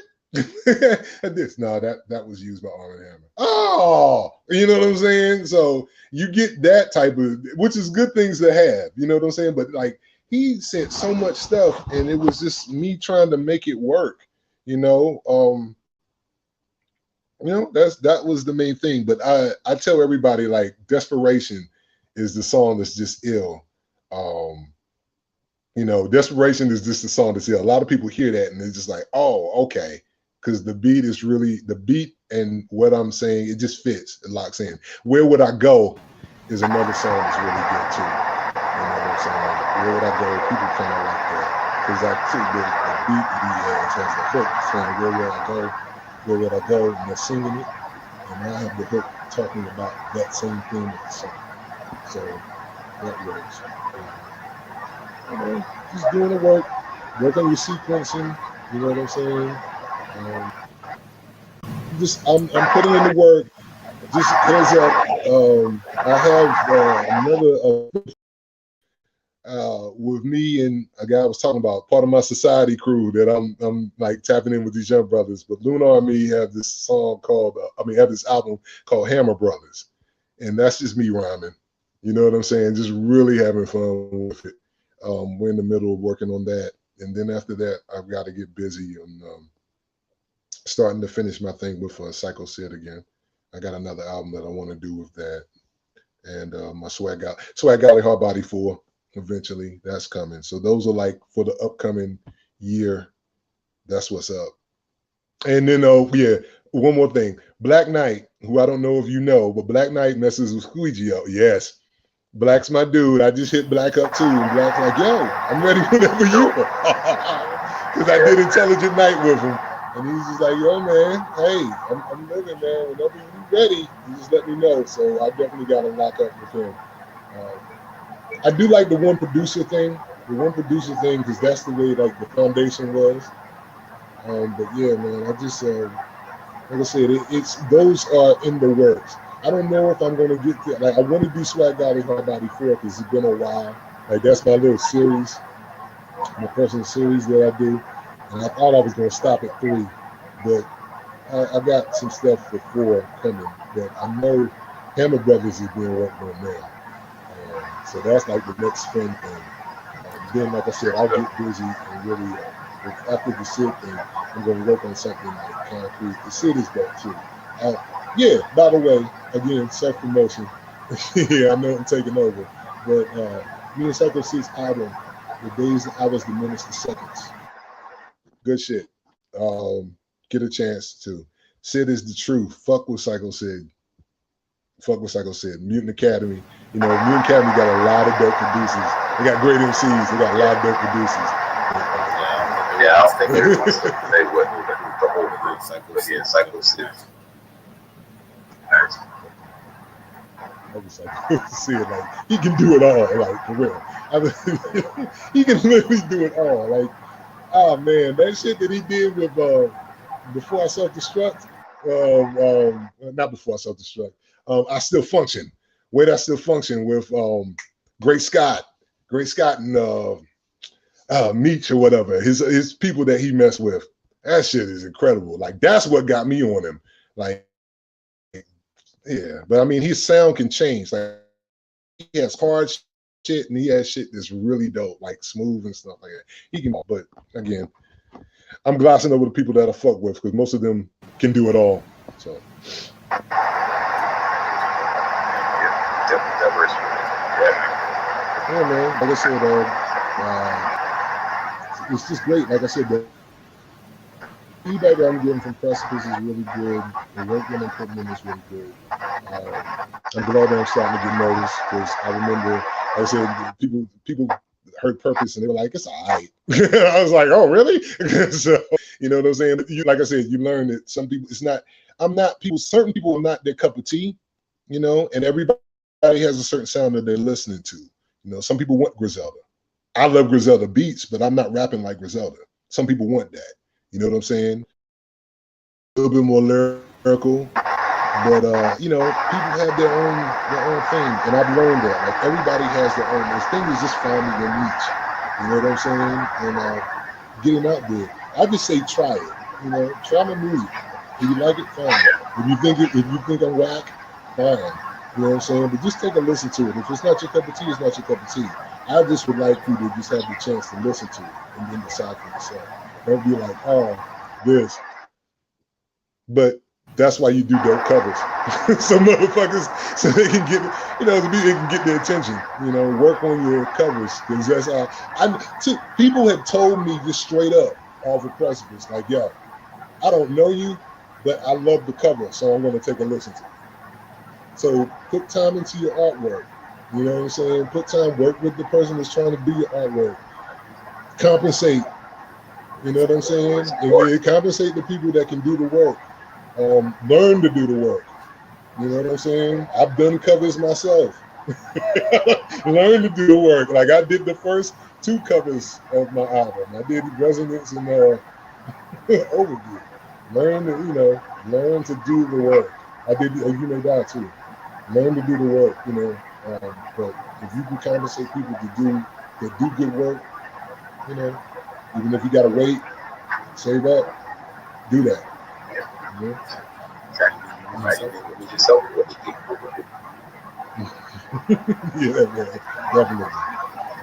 This. No, that was used by Arm & Hammer. Oh, you know what I'm saying? So you get that type of, which is good things to have, you know what I'm saying? But like he said so much stuff and it was just me trying to make it work, you know? That was the main thing. But I tell everybody like Desperation is the song that's just ill. You know, Desperation is just a song that's ill. A lot of people hear that and they're just like, oh, okay. Because the beat is really, the beat and what I'm saying, it just fits, it locks in. Where Would I Go is another song that's really good too. You know what I'm saying? Where Would I Go? People kind of like that. Because I think the beat that he has the hook saying, where would I go? Where would I go? And they're singing it. And I have the hook talking about that same thing with the song. So that works. You know, just doing the work on your sequencing, you know what I'm saying? I'm putting in the work. Just heads up, I have another with me and a guy I was talking about, part of my society crew that I'm like tapping in with these young brothers. But Lunar and me have this song called, have this album called Hammer Brothers, and that's just me rhyming. You know what I'm saying? Just really having fun with it. We're in the middle of working on that, and then after that, I've got to get busy on starting to finish my thing with Psycho Sid again. I got another album that I want to do with that, and my Swag Alley Hard Body 4 eventually, that's coming. So those are like for the upcoming year. That's what's up. And then one more thing, Black Knight, who I don't know if you know, but Black Knight messes with Squeegee up. Yes. Black's my dude. I just hit Black up too, and Black's like, yo, I'm ready whenever you are. Because I did Intelligent Night with him. And he's just like, yo, man, hey, I'm living, man. Whenever you're ready, you just let me know. So I definitely got to lock up with him. I do like the one producer thing. Because that's the way like the foundation was. But yeah, man, I just like I said, it's those are in the works. I don't know if I'm gonna get to, like I want to do Swag Alley Hard Body 4 because it's been a while. Like that's my little series, my personal series that I do. And I thought I was gonna stop at 3, but I got some stuff for 4 coming that I know Hammer Brothers is being worked on now. So that's like the next fun thing. Then, like I said, I'll get busy and really, after the Sid thing, I'm going to work on something like concrete. The Sid is dope too. Yeah, by the way, again, self-promotion. Yeah, I know I'm taking over. But me and Psycho Sid's album, The Days, the Hours, the Minutes, the Seconds. Good shit. Get a chance to. Sid is the truth. Fuck with Psycho Sid. Mutant Academy. You know, Mutant Academy got a lot of dope producers. They got great MCs. They got a lot of dope producers. Yeah, I don't think everyone's they wouldn't the whole group. Psycho Sid. I was like, see it like he can do it all, like for real. He can literally do it all. Like, oh man, that shit that he did with Before I Self-Destruct, not Before I Self-Destruct. I still function. Way that I still function with Great Scott and Meech or whatever. His people that he messed with. That shit is incredible. Like that's what got me on him. Like, yeah. But I mean, his sound can change. Like he has hard shit and he has shit that's really dope, like smooth and stuff like that. He can, but again, I'm glossing over the people that I fuck with because most of them can do it all. So yeah, man. Like I said, it's just great. Like I said, the feedback that I'm getting from Precipice is really good. The work that I'm putting in is really good. I'm glad that I'm starting to get noticed because I remember, like I said, people heard Purpose and they were like, it's all right. I was like, oh, really? So, you know what I'm saying? Like I said, you learn that some people, certain people are not their cup of tea, you know, and everybody has a certain sound that they're listening to. You know, some people want Griselda. I love Griselda beats, but I'm not rapping like Griselda. Some people want that. You know what I'm saying? A little bit more lyrical, but you know, people have their own thing, and I've learned that. Like everybody has their own. This thing is just finding their niche. You know what I'm saying? And getting out there. I just say try it. You know, try my music. If you like it, fine. If you think I'm whack, fine. You know what I'm saying? But just take a listen to it. If it's not your cup of tea, it's not your cup of tea. I just would like you to just have the chance to listen to it and then decide for yourself. Don't be like, oh, this. But that's why you do dope covers. So motherfuckers, so they can get, you know, they can get their attention. You know, work on your covers because that's how. People have told me just straight up off of Precipice, like, yo, I don't know you, but I love the cover, so I'm going to take a listen to it. So put time into your artwork. You know what I'm saying? Put time, work with the person that's trying to do your artwork. Compensate. You know what I'm saying? And compensate the people that can do the work. Learn to do the work. You know what I'm saying? I've done covers myself. Learn to do the work. Like I did the first 2 covers of my album. I did Resonance and Overview. Learn to do the work. I did You May Die too. Learn to do the work, you know. But if you can compensate people that do good work, you know, even if you gotta wait, save up, do that. You know? Yeah, man, definitely.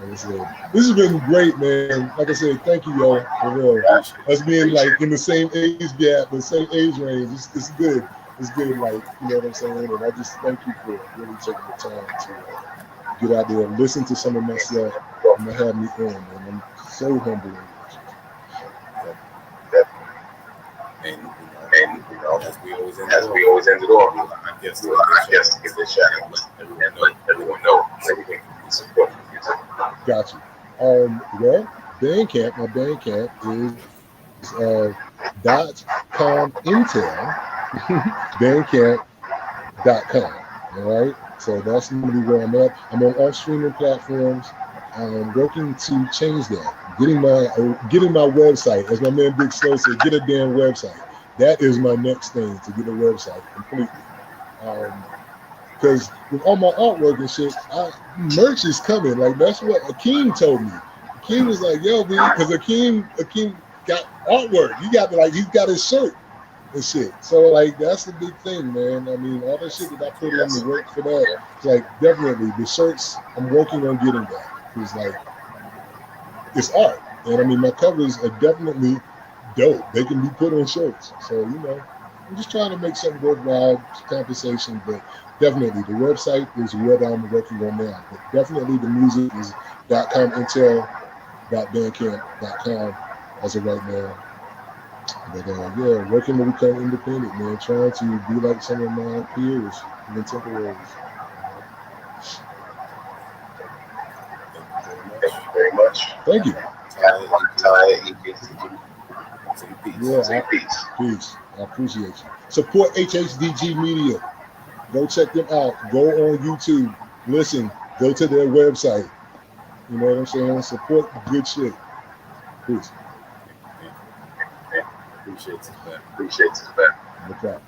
Like I said, this has been great, man. Like I said, thank you, yo, for real. Us being like in the same age gap, the same age range, it's good. It's good, like, you know what I'm saying? And I just thank you for really taking the time to get out there and listen to some of my stuff and to have me on, man. I'm so humble. And you know, as we always end it off, I guess to get this shout out, let everyone know everything can be supported. Got you. Well, Bandcamp, my Bandcamp is .com intel, bandcamp.com. All right. So that's normally where I'm at. I'm on all streaming platforms. I'm working to change that. Getting my website, as my man Big Slow said, get a damn website. That is my next thing, to get a website completely. Because with all my artwork and shit, merch is coming. Like that's what Akeem told me. Akeem was like, yo, because Akeem got artwork. He's got his shirt and shit. So like that's the big thing, man. I mean, all that shit that I put in the work for that, like definitely the shirts, I'm working on getting that. Because like it's art. And I mean my covers are definitely dope. They can be put on shirts. So, you know, I'm just trying to make something worthwhile, compensation, but definitely the website is what I'm working on now. But definitely the music is .com intel.bandcamp.com as of right now. But yeah, working to become independent, man. Trying to be like some of my peers, contemporaries. Thank you very much. Thank you. Yeah, peace. I appreciate you. Support HHDG Media. Go check them out. Go on YouTube. Listen. Go to their website. You know what I'm saying? Support good shit. Peace. Appreciate it, man. No problem.